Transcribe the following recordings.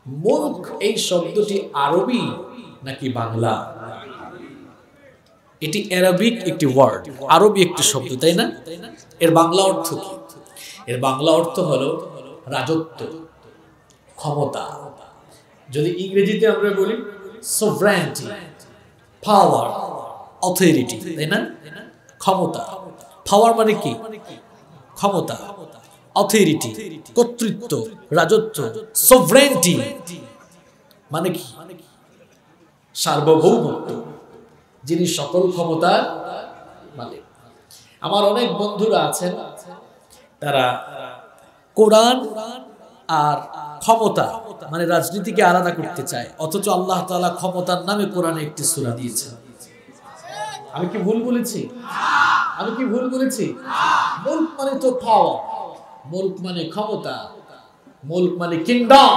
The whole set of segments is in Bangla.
মুলক এই শব্দটি আরবি নাকি বাংলা? এটি আরবিক একটি ওয়ার্ড, আরবি একটি শব্দ, তাই না? এর বাংলা অর্থ কি? এর বাংলা অর্থ হলো রাজত্ব, ক্ষমতা। যদি ইংরেজিতে আমরা বলি সোভরেনিটি, পাওয়ার, অথরিটি, তাই না? ক্ষমতা, পাওয়ার মানে কি? ক্ষমতা, অথরিটি, কর্তৃত্ব, রাজত্ব। সোভরেনিটি মানে কি? সার্বভৌমত্ব, যিনি সকল ক্ষমতার মালিক। আমার অনেক বন্ধুরা আছেন, তারা কোরআন আর ক্ষমতা মানে রাজনীতিকে আলাদা করতে চায়, অথচ আল্লাহ তাআলা ক্ষমতার নামে কোরআনে একটি সূরা দিয়েছেন। আমি কি ভুল বলেছি? আমি কি ভুল বলেছি? মুলক মানে তো পাওয়ার, মুলক মানে ক্ষমতা, মুলক মানে কিংডম,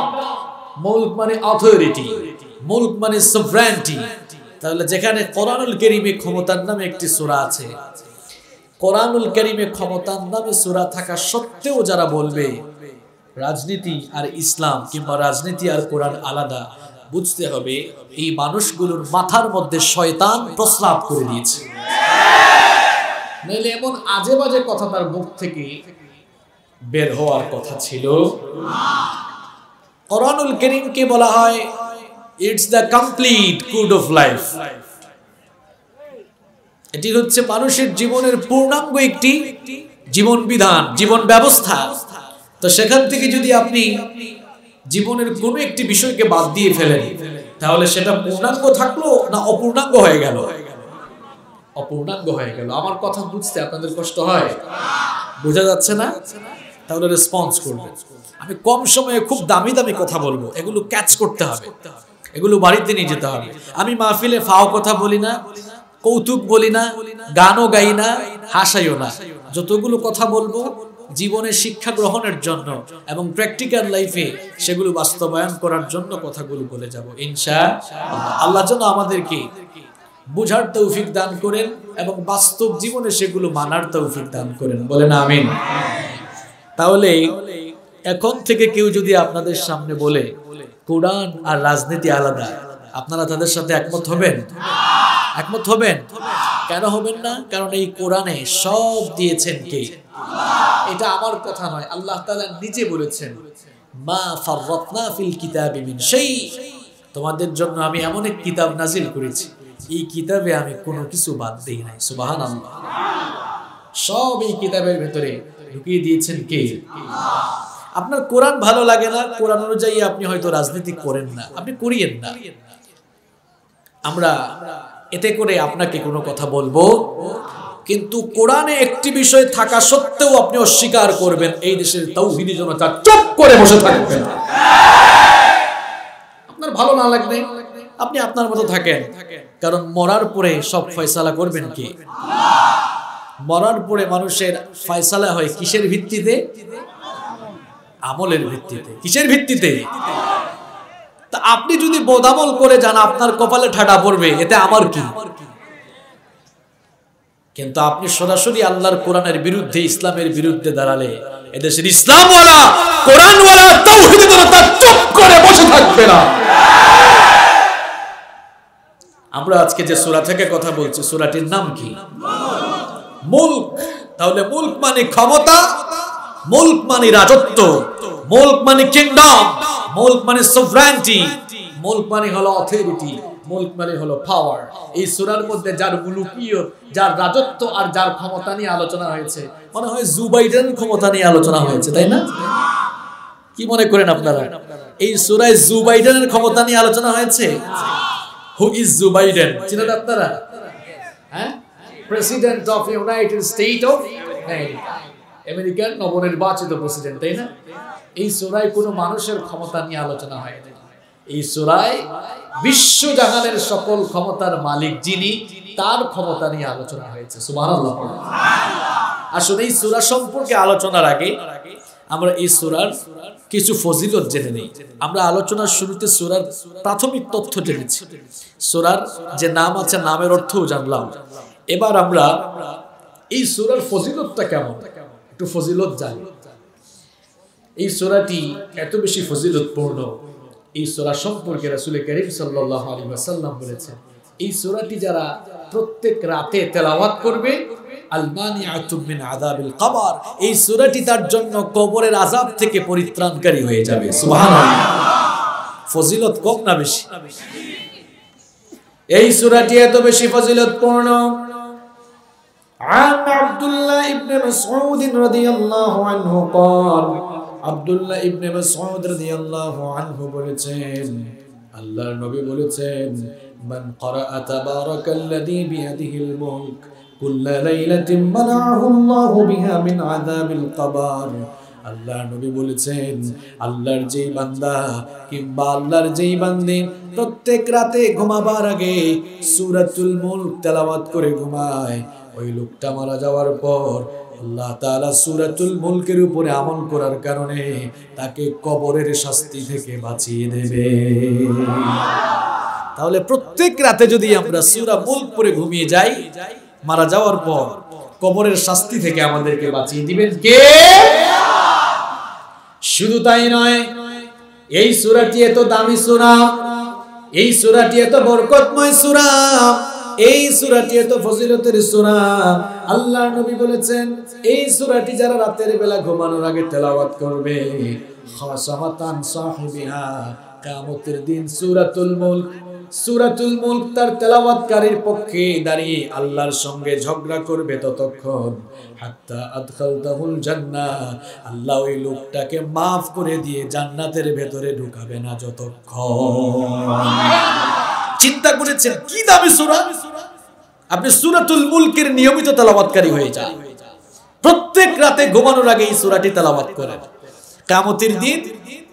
মুলক মানে অথরিটি, মুলক মানে সভরেনিটি। তাহলে যেখানে কোরআনুল কারীমে ক্ষমতার নামে একটি সূরা আছে, কোরআনুল কারীমে ক্ষমতার নামে সূরা থাকা সত্ত্বেও যারা বলবে রাজনীতি আর ইসলাম কিংবা রাজনীতি আর কোরআন আলাদা, বুঝতে হবে এই মানুষগুলোর মাথার মধ্যে শয়তান প্রস্রাব করে দিয়েছে। নইলে এমন আজে বাজে কথা তার মুখ থেকে বের হওয়ার কথা ছিল না। কোরআনুল কারীমকে বলা হয় it's the complete code of life. এটি হচ্ছে মানুষের জীবনের পূর্ণাঙ্গ একটি জীবন বিধান, জীবন ব্যবস্থা। তো সেখান থেকে যদি আপনি জীবনের কোনো একটি বিষয়কে বাদ দিয়ে ফেলেন, তাহলে সেটা পূর্ণাঙ্গ থাকলো না অপূর্ণাঙ্গ হয়ে গেল? অপূর্ণাঙ্গ হয়ে গেল। আমার কথা বুঝতে আপনাদের কষ্ট হয়? বোঝা যাচ্ছে না? তাহলে রেসপন্স করবেন। আমি কম সময়ে খুব দামি দামি কথা বলবো, এগুলো ক্যাচ করতে হবে, এগুলো বাড়িতে নিয়ে যেতে হবে। আমি মাহফিলে ফাও কথা বলি না, কৌতুক বলি না, গানও গাই না, হাসাইও না। যতগুলো কথা বলবো জীবনে শিক্ষা গ্রহণের জন্য এবং প্র্যাকটিক্যাল লাইফে সেগুলো বাস্তবায়ন করার জন্য কথাগুলো বলে যাব ইনশাআল্লাহ। আল্লাহ যেন আমাদেরকে বুঝার তৌফিক দান করেন এবং বাস্তব জীবনে সেগুলো মানার তৌফিক দান করেন, বলেন আমিন। তাহলে এখন থেকে কেউ যদি আপনাদের সামনে বলে কোরআন আর রাজনীতি আলাদা, আপনারা তাদের সাথে একমত হবেন? একমত হবেন? কেন হবেন না? কারণ এই কোরআনে সব দিয়েছেন কে? এটা আমার কথা নয়, আল্লাহ তাআলা নিজে বলেছেন, মা ফাররাতনা ফিল কিতাবি মিন শাই। তোমাদের জন্য আমি এমন এক কিতাব নাজিল করেছি, এই কিতাবে আমি কোনো কিছু বাদ দেই নাই। সুবহানাল্লাহ। সব এই কিতাবের ভিতরে ঢুকিয়ে দিয়েছেন কে? আপনার কোরআন ভালো লাগে না, কোরআন অনুযায়ী আপনি হয়তো রাজনীতি করেন না, আপনি করিয়েন না। আমরা এতে করে আপনাকে কোনো কথা বলবো, কিন্তু কোরআনে একটি বিষয় থাকা সত্ত্বেও আপনি অস্বীকার করবেন, এই দেশের তাওহীদি জনতা চুপ করে বসে থাকবেন। আপনার ভালো না লাগবে আপনি আপনার মতো থাকেন, কারণ মরার পরে সব ফয়সালা করবেন কে? মরার পরে মানুষের ফয়সালা হয় কিসের ভিত্তিতে? আমলের ভিত্তিতে। কিসের ভিত্তিতে? তা আপনি যদি বদামল করে যান, আপনার কপালে ঠাডা পড়বে, এতে আমার কি? কিন্তু আপনি সরাসরি আল্লাহর কোরআনের বিরুদ্ধে, ইসলামের বিরুদ্ধে দাঁড়ালে এদেশের ইসলামওয়ালা, কোরআনওয়ালা, তাওহীদি জনতা চুপ করে বসে থাকবে না। আমরা আজকে যে সূরা থেকে কথা বলছি, সূরাটির নাম কি? মুলক। তাহলে মুলক মানে ক্ষমতা, মুলক মানে রাজত্ব, মুলক মানে কিংডম, মুলক মানে সভরেনিটি, মুলক মানে হলো অথরিটি, মুলক মানে হলো পাওয়ার। এই সূরার মধ্যে যার মুলুকিয়ত, যার রাজত্ব আর যার ক্ষমতা নিয়ে আলোচনা হয়েছে, মনে হয় জো বাইডেনের ক্ষমতা নিয়ে আলোচনা হয়েছে, তাই না? কি মনে করেন আপনারা? এই সূরায় জো বাইডেনের ক্ষমতা নিয়ে আলোচনা হয়েছে। Who is Joe Biden? চিনেন আপনারা? হ্যাঁ, president of United State of America, আমেরিকার নবনির্বাচিত প্রেসিডেন্ট, তাই না? এই সূরায় কোনো মানুষের ক্ষমতা নিয়ে আলোচনা হয়নি। এই সূরায় বিশ্বজাহানের সকল ক্ষমতার মালিক যিনি, তার ক্ষমতা নিয়ে আলোচনা হয়েছে। সুবহানাল্লাহ। আসলে এই সূরা সম্পর্কে আলোচনার আগে আমরা এই সূরার কিছু ফজিলত জেনে নেই। আমরা আলোচনার শুরুতে সূরার প্রাথমিক তথ্য জেনেছি, সূরার যে নাম আছে নামের অর্থও জানলাম। এবার আমরা এই সূরার ফজিলতটা কেমন একটু ফজিলত জানি। এই সূরাটি এত বেশি ফজিলতপূর্ণ, এই সূরা সম্পর্কে রাসূল করিম সাল্লাল্লাহু আলাইহি ওয়াসাল্লাম বলেছেন, এই সূরাটি যারা প্রত্যেক রাতে তেলাওয়াত করবে, আল মানিআতু মিন আযাবিল কবর, এই সূরাটি তার জন্য কবরের আযাব থেকে পরিত্রাণকারী হয়ে যাবে। সুবহানাল্লাহ। ফজিলত কম না বেশি? এই সূরাটি এত বেশি ফজিলতপূর্ণ। عن عبد الله بن مسعود رضي الله عنه قال, আব্দুল্লাহ ইবনে মাসউদ রাদিয়াল্লাহু আনহু বলেছেন, আল্লাহর নবী বলেছেন, মান ক্বারাআ তাবারাকাল্লাযী বিয়াদিহিল মুলক কুল্লা লাইলাতিন মানাআহু আল্লাহু বিহা মিন আযাবিল কবর। আল্লাহর নবী বলেছেন, আল্লাহর যেই বান্দা কিংবা আল্লাহর যেই বান্দী প্রত্যেক রাতে ঘুমাবার আগে সূরাতুল মুলক তেলাওয়াত করে ঘুমায়, ওই লোকটা মারা যাওয়ার পর আল্লাহ তাআলা সূরাতুল মুলকের উপরে আমল করার কারণে তাকে কবরের শাস্তি থেকে বাঁচিয়ে দেবে। তাহলে প্রত্যেক রাতে যদি আমরা সূরা মুলক পড়ে ঘুমিয়ে যাই, মারা যাওয়ার পর কবরের শাস্তি থেকে আমাদেরকে বাঁচিয়ে দিবেন কে? শুধু তাই নয়, এই সূরাটি এত দামি সূরা, এই সূরাটি এত বরকতময় সূরা, এই সূরাটি এত ফজিলতের সূরা। আল্লাহর নবী বলেছেন, এই সূরাটি যারা রাতের বেলা ঘুমানোর আগে তেলাওয়াত করবে, খাসামাতান সাহিবিহা, কিয়ামতের দিন সূরাতুল মুলক তার তেলাওয়াতকারীর পক্ষে দাঁড়িয়ে আল্লাহর সঙ্গে ঝগড়া করবে ততক্ষণ, হাত্তা আদখালতাহুল জান্নাহ, আল্লাহ ওই লোকটাকে maaf করে দিয়ে জান্নাতের ভেতরে ঢুকাবে না যতক্ষণ। চিন্তা করেছেন কি দামি সূরা? আপনি সূরাতুল মুলকের নিয়মিত তেলাওয়াতকারী হয়ে যান, প্রত্যেক রাতে ঘুমানোর আগে এই সূরাটি তেলাওয়াত করেন, কিয়ামতের দিন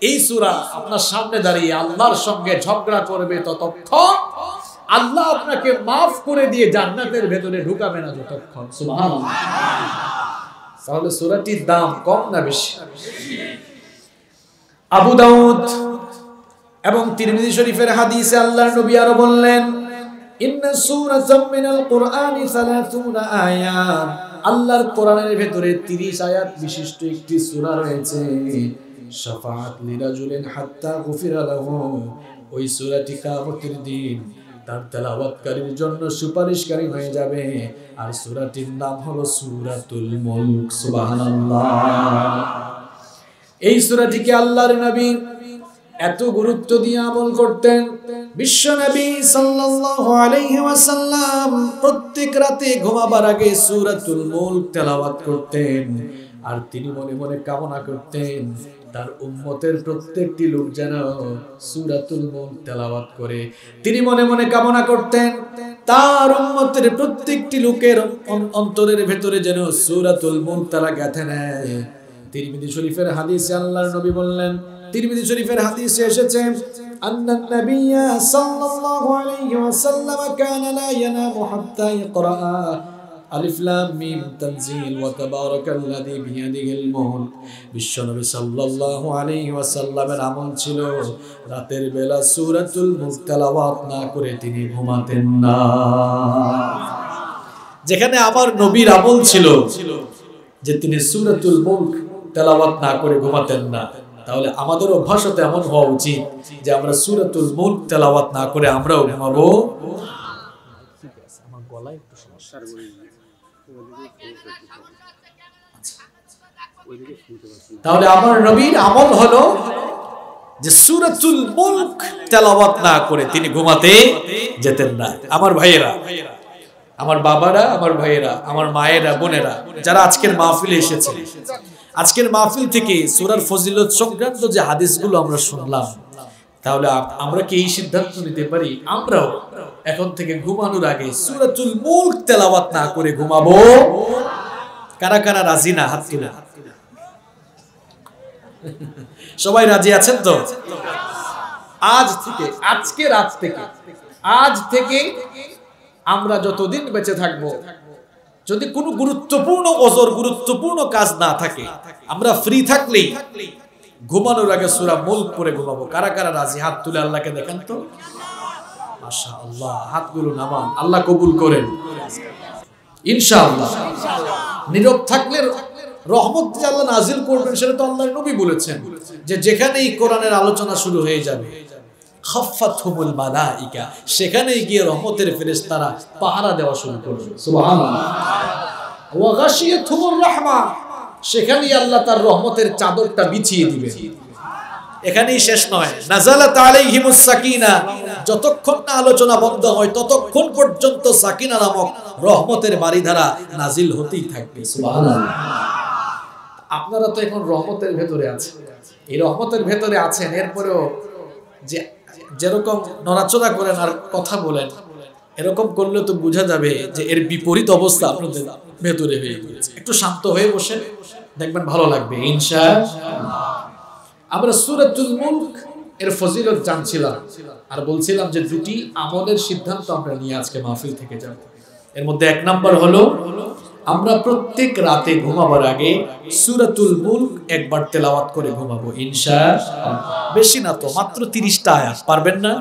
এই সূরা আপনার সামনে দাঁড়িয়ে আল্লাহর সঙ্গে ঝগড়া করবে ততক্ষণ, আল্লাহ আপনাকে maaf করে দিয়ে জান্নাতের ভেতরে ঢুকাবে না যতক্ষণ। সুবহানাল্লাহ। তাহলে সূরাটির দাম কম না বেশি? আবু দাউদ এবং তিরমিজি শরীফের হাদিসে আল্লাহর নবী আরো বললেন, ইন্না সূরাতাম মিনাল কুরআনি 30 আয়াত, আল্লাহর কোরআনের ভেতরে 30 আয়াত বিশিষ্ট একটি সূরা রয়েছে। শাফাআত লিরাজুলিন হাত্তা গুফিরা লাহু, ওই সূরাটি কিয়ামতের দিন তার তেলাওয়াতকারীর জন্য সুপারিশকারী হয়ে যাবে, আর সূরাটির নাম হলো সূরাতুল মুলক। সুবহানাল্লাহ। এই সূরাটিকে আল্লাহর নবী এত গুরুত্ব দিয়ে আমল করতেন, বিশ্ব নবী সাল্লাল্লাহু আলাইহি ওয়াসাল্লাম প্রত্যেক রাতে ঘুমাবার আগে সূরাতুল মুলক তেলাওয়াত করতেন, আর তিনি মনে মনে কামনা করতেন তার উম্মতের প্রত্যেকটি লোক যেন সূরাতুল মুলক তেলাওয়াত করে। তিনি মনে মনে কামনা করতেন তার উম্মতের প্রত্যেকটি লোকের অন্তরের ভেতরে যেন সূরাতুল মুলক তারা গেঁথে নেয়। তিরমিজি শরীফের হাদিসে আল্লাহর নবী বললেন, তিরমিজি শরীফের হাদিসে এসেছে, আন্নান নাবিয়্যা সাল্লাল্লাহু আলাইহি ওয়াসাল্লাম কানা লা ইয়ানামু হাত্তা ইয়াকরা আলিফ লাম মিম তানজিল ওয়া তাবারাকাল্লাযী বিয়াদিহিল মুলক। বিশ্বনবী সাল্লাল্লাহু আলাইহি ওয়াসাল্লামের আমল ছিল রাতের বেলা সূরাতুল মুলক তেলাওয়াত না করে তিনি ঘুমাতেন না। যেখানে আমার নবীর আমল ছিল যে তিনি সূরাতুল মুলক তেলাওয়াত না করে ঘুমাতেন না, তাহলে আমাদের অভ্যাসতে এমন হওয়া উচিত যে আমরা সূরাতুল মুলক তেলাওয়াত না করে আমরাও ঘুমাবো। আমার গলায় একটু সমস্যা, তাহলে আমার নবীর আমল হলো যে সূরাতুল মুলক তেলাওয়াত না করে তিনি ঘুমাতে যেতেন না। আমার ভাইয়েরা, আমার বাবারা, আমার ভাইয়েরা, আমার মায়েরা, বোনেরা যারা আজকের মাহফিলে এসেছে, আজকের মাহফিল থেকে সূরার ফজিলত সংক্রান্ত যে হাদিসগুলো আমরা শুনলাম, তাহলে আমরা কি এই সিদ্ধান্ত নিতে পারি আমরাও এখন থেকে ঘুমানোর আগে সূরাতুল মুলক তেলাওয়াত না করে ঘুমাবো? কারা কারা রাজি না হাত তুলে? সবাই রাজি আছেন তো? আজ থেকে, আজকে রাত থেকে, আজ থেকে আমরা যতদিন বেঁচে থাকবো, যদি কোনো গুরুত্বপূর্ণ ওজর, গুরুত্বপূর্ণ কাজ না থাকে, আমরা ফ্রি থাকলেই ঘুমানোর আগে সূরা মুলক পড়ে ঘুমাবো। কারা কারা রাজি হাত তুলে আল্লাহকে দেখান তো। মাশাআল্লাহ, হাতগুলো নামান, আল্লাহ কবুল করেন ইনশাআল্লাহ। নীরব থাকলে রহমত যে আল্লাহ নাজিল করবেন সেটা তো আল্লাহর নবী বলেছেন, যে যেখানেই কোরআনের আলোচনা শুরু হয়ে যাবে খাফফাতহুমুল মালাইকা, সেখানে গিয়ে রহমতের ফেরেশতারা পাহারা দেওয়া শুরু করবে। সুবহানাল্লাহ। ওয়া গাশিয়াতহুমুর রাহমা, সেখানেই আল্লাহ তার রহমতের চাদরটা বিছিয়ে দিবেন। এখানেই শেষ নয়, নাযালাত আলাইহিমুস সাকিনা, যতক্ষণ না আলোচনা বন্ধ হয় ততক্ষণ পর্যন্ত সাকিনা নামক রহমতের বারিধারা নাজিল হতেই থাকবে। সুবহানাল্লাহ। আপনারা তো এখন রহমতের ভেতরে আছেন, এই রহমতের ভেতরে আছেন, এরপরেও যে যেরকম নড়াচড়া করেন আর কথা বলেন, এরকম করলে তো বোঝা যাবে যে এর বিপরীত অবস্থা আপনাদের ভেতরে হয়ে গেছে। একটু শান্ত হয়ে বসেন, দেখবেন ভালো লাগবে ইনশাআল্লাহ। আমরা সূরাতুল মুলক এর ফজিলত জানছিলাম আর বলছিলাম যে দুটি আমলের সিদ্ধান্ত আমরা নিয়ে আজকে মাহফিল থেকে যাব। এর মধ্যে এক নাম্বার হলো আমরা প্রত্যেক রাতে ঘুমাবার আগে সূরাতুল মুলক একবার তেলাওয়াত করে ঘুমাবো ইনশাআল্লাহ। বেশি না তো, মাত্র 30টা আয়াত। পারবেন না?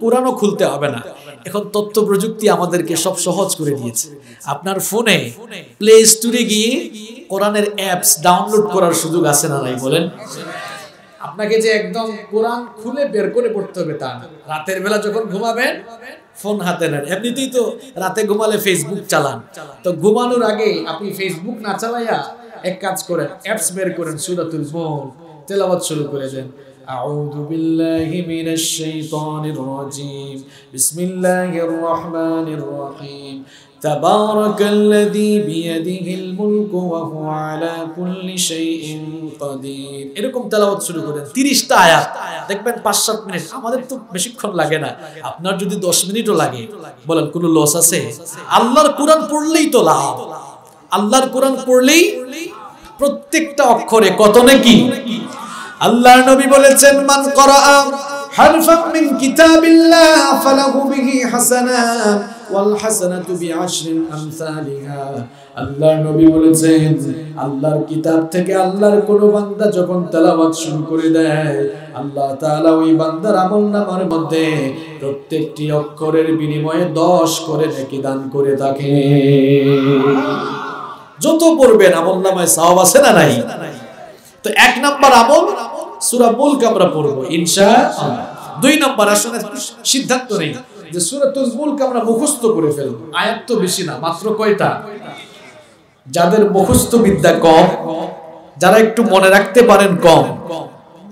কোরআনও খুলতে হবে না। এখন তথ্য প্রযুক্তি আমাদেরকে সব সহজ করে দিয়েছে। আপনার ফোনে প্লে স্টোরে গিয়ে কোরআনের অ্যাপস ডাউনলোড করার সুযোগ আছে না নাই বলেন? আপনাকে যে একদম কোরআন খুলে বের করে পড়তে হবে তা না। রাতের বেলা যখন ঘুমাবেন ফোন হাতে নেন। এমনিতেই তো রাতে ঘুমালে ফেসবুক চালান, তো ঘুমানোর আগে আপনি ফেসবুক না চালাইয়া এক কাজ করেন, অ্যাপস বের করেন, সূরাতুল মুলক তেলাওয়াত শুরু করে দেন। আউযু বিল্লাহি মিনাশ শাইতানির রাজীম, বিসমিল্লাহির রহমানির রহিম, তাবারাকাল্লাযী বিয়াদিহিল মুলকু ওয়া হুয়া আলা কুল্লি শাইইন কাদির। এরকম তেলাওয়াত শুরু করেন, 30টা আয়াত, দেখবেন 5-7 মিনিট। আমাদের তো বেশিক্ষণ লাগে না, আপনার যদি 10 মিনিটও লাগে বলেন কোনো লস আছে? আল্লাহর কোরআন পড়লেই তো লাভ। আল্লাহর কোরআন পড়লেই প্রত্যেকটা অক্ষরে কত নাকি। আল্লাহর নবী বলেছেন, মান করাআ হারফাম মিন কিতাবিল্লাহ ফালাহু বিহি হাসানাত ওয়াল হাসানাতু বিআশরি আমসালিহা। আল্লাহর নবী বলেছেন, আল্লাহর কিতাব থেকে আল্লাহর কোন বান্দা যখন তেলাওয়াত শুরু করে দেয়, আল্লাহ তাআলা ওই বান্দার আমলনামার মধ্যে প্রত্যেকটি অক্ষরের বিনিময়ে 10 করে নেকি দান করে থাকে। যত পড়বেন আমলনামায় সওয়াব আছে না নাই? তো এক নাম্বার আমল সূরা মুলক আমরা পড়ব ইনশাআল্লাহ। 2 নাম্বার আসলে সিদ্ধান্ত নেই যে সূরাতুল মুলক আমরা মুখস্থ করে ফেলব। আয়াত তো বেশি না, মাত্র কয়টা? যাদের মুখস্থ বিদ্যা কম, যারা একটু মনে রাখতে পারেন কম,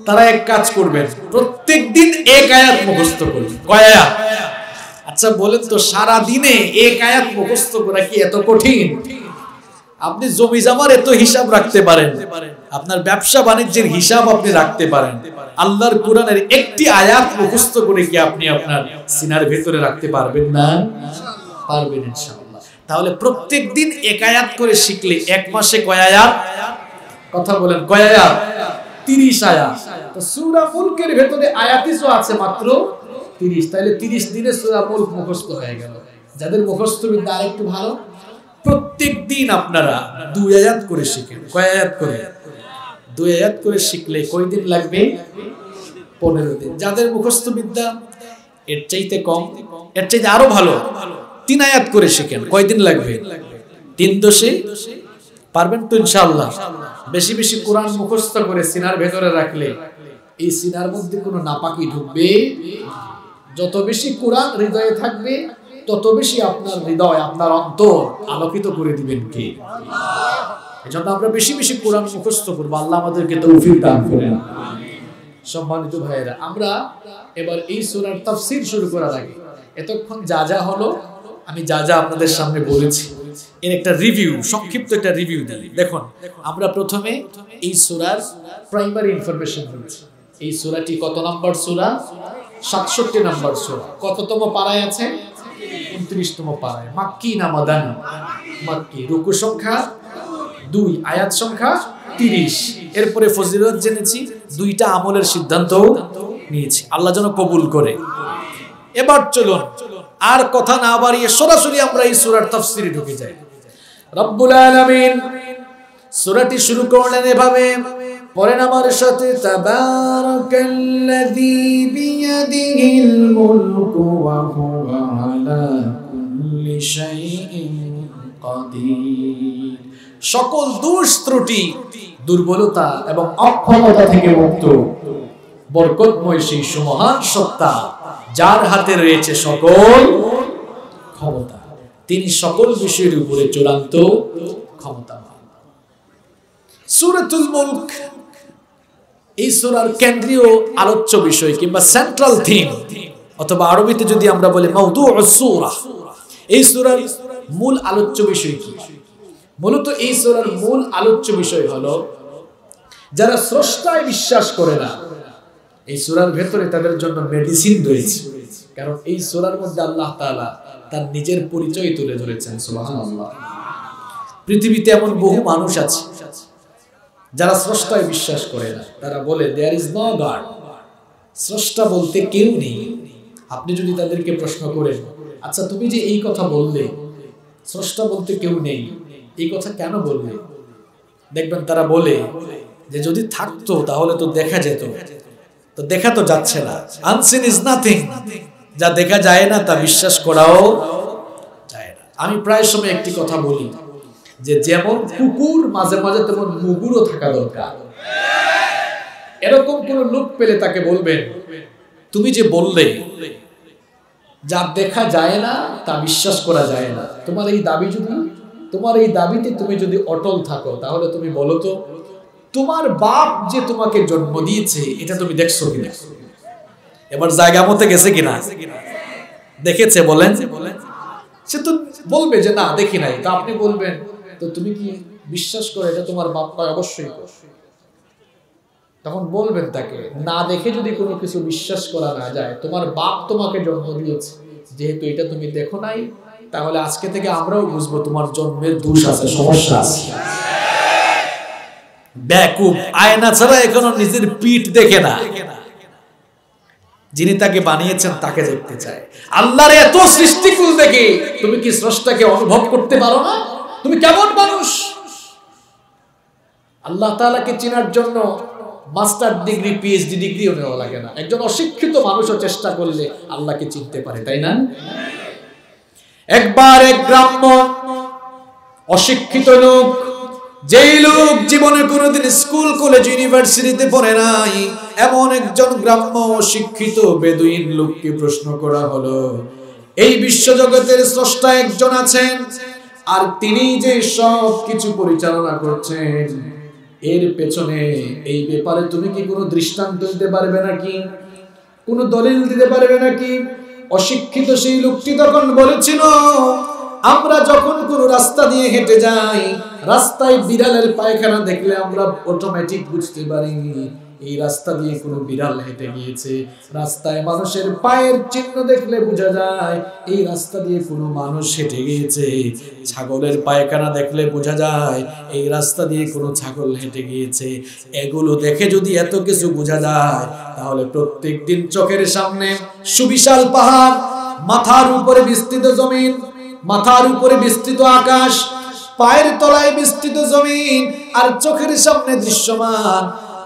তারা এক কাজ করবেন, প্রত্যেকদিন এক আয়াত মুখস্থ করবেন। কয় আয়াত? আচ্ছা বলেন তো, সারা দিনে এক আয়াত মুখস্থ করা কি এত কঠিন? আপনি জমি জমার এত হিসাব রাখতে পারেন, আপনার ব্যবসা বাণিজ্যের হিসাব আপনি রাখতে পারেন, আল্লাহর কোরআনের একটি আয়াত মুখস্থ করে কি আপনি আপনার সিনার ভেতরে রাখতে পারবেন না? পারবেন ইনশাআল্লাহ। তাহলে প্রত্যেকদিন এক আয়াত করে শিখলে এক মাসে কয় আয়াত? কথা বলেন, কয় আয়াত? 30 আয়াত। তো সূরা মুলকের ভেতরে আয়াতই তো আছে মাত্র 30, তাহলে 30 দিনে সূরা মুলক মুখস্থ হয়ে গেল। যাদের মুখস্থ বিদ্যা আরেকটু ভালো, প্রত্যেকদিন আপনারা 2 আয়াত করে শিখেন। কয় আয়াত করে? 2 আয়াত করে শিখলে কয় দিন লাগবে? 15 দিন। যাদের মুখস্থ বিদ্যা এর চাইতে কম, এর চাইতে আরো ভালো, 3 আয়াত করে শিখেন। কয় দিন লাগবে? 3 দশে পারবেন তো ইনশাআল্লাহ। বেশি বেশি কোরআন মুখস্থ করে সিনার ভেতরে রাখলে এই সিনার মধ্যে কোনো নাপাকি ঢুকবে। যত বেশি কোরআন হৃদয়ে থাকবে তত বেশি আপনার হৃদয়, আপনার অন্তর আলোকিত করে দিবেন কে? আল্লাহ। এজন্য আমরা বেশি বেশি কোরআন মুখস্থ করব। আল্লাহ আমাদেরকে তৌফিক দান করেন। সম্মানিত ভাইয়েরা, আমরা এবার এই সূরার তাফসীর শুরু করার আগে এতক্ষণ যা যা হলো, আমি যা যা আপনাদের সামনে বলেছি এর একটা রিভিউ, সংক্ষিপ্ত একটা রিভিউ দিই। দেখুন, আমরা প্রথমে এই সূরার প্রাইমারি ইনফরমেশন দিচ্ছি। এই সূরাটি কত নম্বর সূরা? 67 নম্বর সূরা। কততম পারায় আছে? 29তম পারায়। মাক্কি না মাদানী? মাক্কি। রুকু সংখ্যা 2, আয়াত সংখ্যা 30। এরপরে ফজিলত জেনেছি, 2টা আমলের সিদ্ধান্ত নিয়েছি। আল্লাহ যেন কবুল করে। এবার চলুন আর কথা না বাড়িয়ে সরাসরি আমরা এই সূরার তাফসীরে ঢুকে যাই। রব্বুল আলামিন সূরাটি শুরু করলেন এভাবে, পড়েন আমার সাথে, তাবারাকাল্লাযী বিয়াদিহিল মুলকু ওয়া হুয়া আলা কুল্লি শাইইন কাদির। সকল দোষ ত্রুটি, দুর্বলতা এবং অক্ষমতা থেকে মুক্ত বরকতময় সেই সুমহান সত্তা যার হাতে রয়েছে সকল ক্ষমতা, তিনি সকল বিষয়ের উপরে চূড়ান্ত ক্ষমতাবান। সূরাতুল মুলক এই সূরার কেন্দ্রীয় আলোচ্য বিষয় কিংবা সেন্ট্রাল থিম, অথবা আরবিতে যদি আমরা বলি মাওদুউস সূরা, এই সূরার মূল আলোচ্য বিষয় কি? মূলত এই সূরার মূল আলোচ্য বিষয় হলো যারা স্রষ্টায় বিশ্বাস করে না, এই সূরার ভেতরে তাদের জন্য মেডিসিন রয়েছে। কারণ এই সূরার মধ্যে আল্লাহ তাআলা তার নিজের পরিচয় তুলে ধরেছেন। সুবহানাল্লাহ। পৃথিবীতে এমন বহু মানুষ আছে যারা স্রষ্টায় বিশ্বাস করে না, তারা বলে দেয়ার ইজ নো গড, স্রষ্টা বলতে কেউ নেই। আপনি যদি তাদেরকে প্রশ্ন করেন, আচ্ছা তুমি যে এই কথা বললে স্রষ্টা বলতে কেউ নেই, এই কথা কেন বললে, দেখবেন তারা বলে যে যদি থাকতো তাহলে তো দেখা যেত, তো দেখা তো যাচ্ছে না। আনসিন ইজ নাথিং, যা দেখা যায় না তা বিশ্বাস করাও যায় না। আমি প্রায় সময় একটি কথা বলি যে যেমন কুকুর মাঝে মাঝে তেমন মুগুরও থাকা দরকার। এরকম কোন লোক পেলে তাকে বলবেন, তুমি যে বললে যা দেখা যায় না তা বিশ্বাস করা যায় না, তোমার এই দাবি যদি, তোমার এই দাবিতে তুমি যদি অটল থাকো, তাহলে তুমি বলো তো তোমার বাপ যে তোমাকে জন্ম দিয়েছে এটা তুমি দেখছো কিনা? এবার জায়গা মতে গেছে কিনা? দেখেছে বলেন? সে তো বলবে যে না দেখি নাই। তা আপনি বলবেন তো তুমি কি বিশ্বাস করো এটা তোমার বাপ? অবশ্যই। তখন বলবেন তাকে, না দেখে যদি কোনো কিছু বিশ্বাস করা না যায়, তোমার বাপ তোমাকে জন্ম দিয়েছে, যেহেতু এটা তুমি দেখো নাই, তাহলে আজকে থেকে আমরাও বুঝবো তোমার জন্মের দোষ আছে, সমস্যা আছে। বেকুব, আয়না ছাড়া এখনো নিজের পিঠ দেখে না, যিনি তাকে বানিয়েছেন তাকে দেখতে চায়। আল্লাহর এত সৃষ্টিকুল দেখে তুমি কি স্রষ্টাকে অনুভব করতে পারো না? তুমি কেমন মানুষ? আল্লাহ তাআলাকে চেনার জন্য মাস্টার ডিগ্রি, পিএইচডি ডিগ্রিও নেওয়া লাগে না। একজন অশিক্ষিত মানুষও চেষ্টা করলে আল্লাহকে চিনতে পারে, তাই না? একবার এক গ্রাম্য অশিক্ষিত লোক, যেই লোক জীবনে কোনোদিন স্কুল, কলেজ, ইউনিভার্সিটিতে পড়ে নাই, এমন একজন গ্রাম্য অশিক্ষিত বেদুইন লোককে প্রশ্ন করা হলো, এই বিশ্বজগতের স্রষ্টা একজন আছেন, আর তিনি যে সব কিছু পরিচালনা করছেন, এর পেছনে এই ব্যাপারে তুমি কি কোনো দৃষ্টান্ত দিতে পারবে নাকি? কোনো দলিল দিতে পারবে নাকি? অশিক্ষিত সেই লোকটি তখন বলেছিল, আমরা যখন কোনো রাস্তা দিয়ে হেঁটে যাই, রাস্তায় বিড়ালের পায়খানা দেখলে আমরা অটোমেটিক বুঝতে পারি এই রাস্তা দিয়ে কোনো বিড়াল হেঁটে গিয়েছে। রাস্তায় মানুষের পায়ের চিহ্ন দেখলে বোঝা যায় এই রাস্তা দিয়ে কোনো মানুষ হেঁটে গিয়েছে। ছাগলের পায়খানা দেখলে বোঝা যায় এই রাস্তা দিয়ে কোনো ছাগল হেঁটে গিয়েছে। এগুলো দেখে যদি এত কিছু বোঝা যায়, তাহলে প্রত্যেক দিন চোখের সামনে সুবিশাল পাহাড়, মাথার উপরে বিস্তৃত জমিন, মাথার উপরে বিস্তৃত আকাশ, পায়ের তলায় বিস্তৃত জমিন, আর চোখের সামনে দৃশ্যমান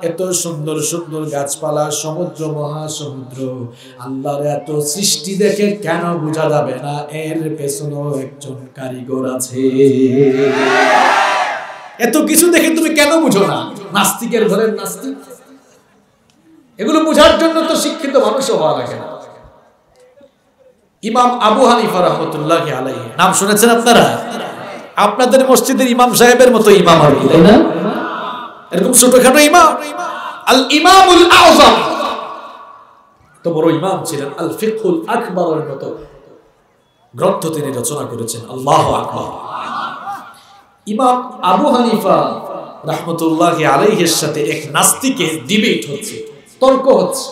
এত সুন্দর সুন্দর গাছপালা, সমুদ্র, মহাসমুদ্র, আল্লাহর এত সৃষ্টি দেখে কেন বোঝা যাবে না এর পেছনেও একজন কারিগর আছে? এত কিছু দেখে তুমি কেন বুঝো না? নাস্তিকের ঘরের নাস্তিক। এগুলো বোঝার জন্য তো শিক্ষিত মানুষ হওয়া লাগে না। ইমাম আবু হানিফা রাহমাতুল্লাহি আলাইহি নাম শুনেছেন আপনারা? আপনাদের মসজিদের ইমাম সাহেবের মতো ইমাম আর কি, তাই না? এরকম ছোটখাটো ইমাম, আল ইমামুল আযম, তো বড় ইমাম ছিলেন। আল ফিকহুল আকবরের মতো গ্রন্থ তিনি রচনা করেছেন। আল্লাহু আকবার। ইমাম আবু হানিফা রাহমাতুল্লাহি আলাইহির সাথে এক নাস্তিকের ডিবেট হচ্ছে, তর্ক হচ্ছে।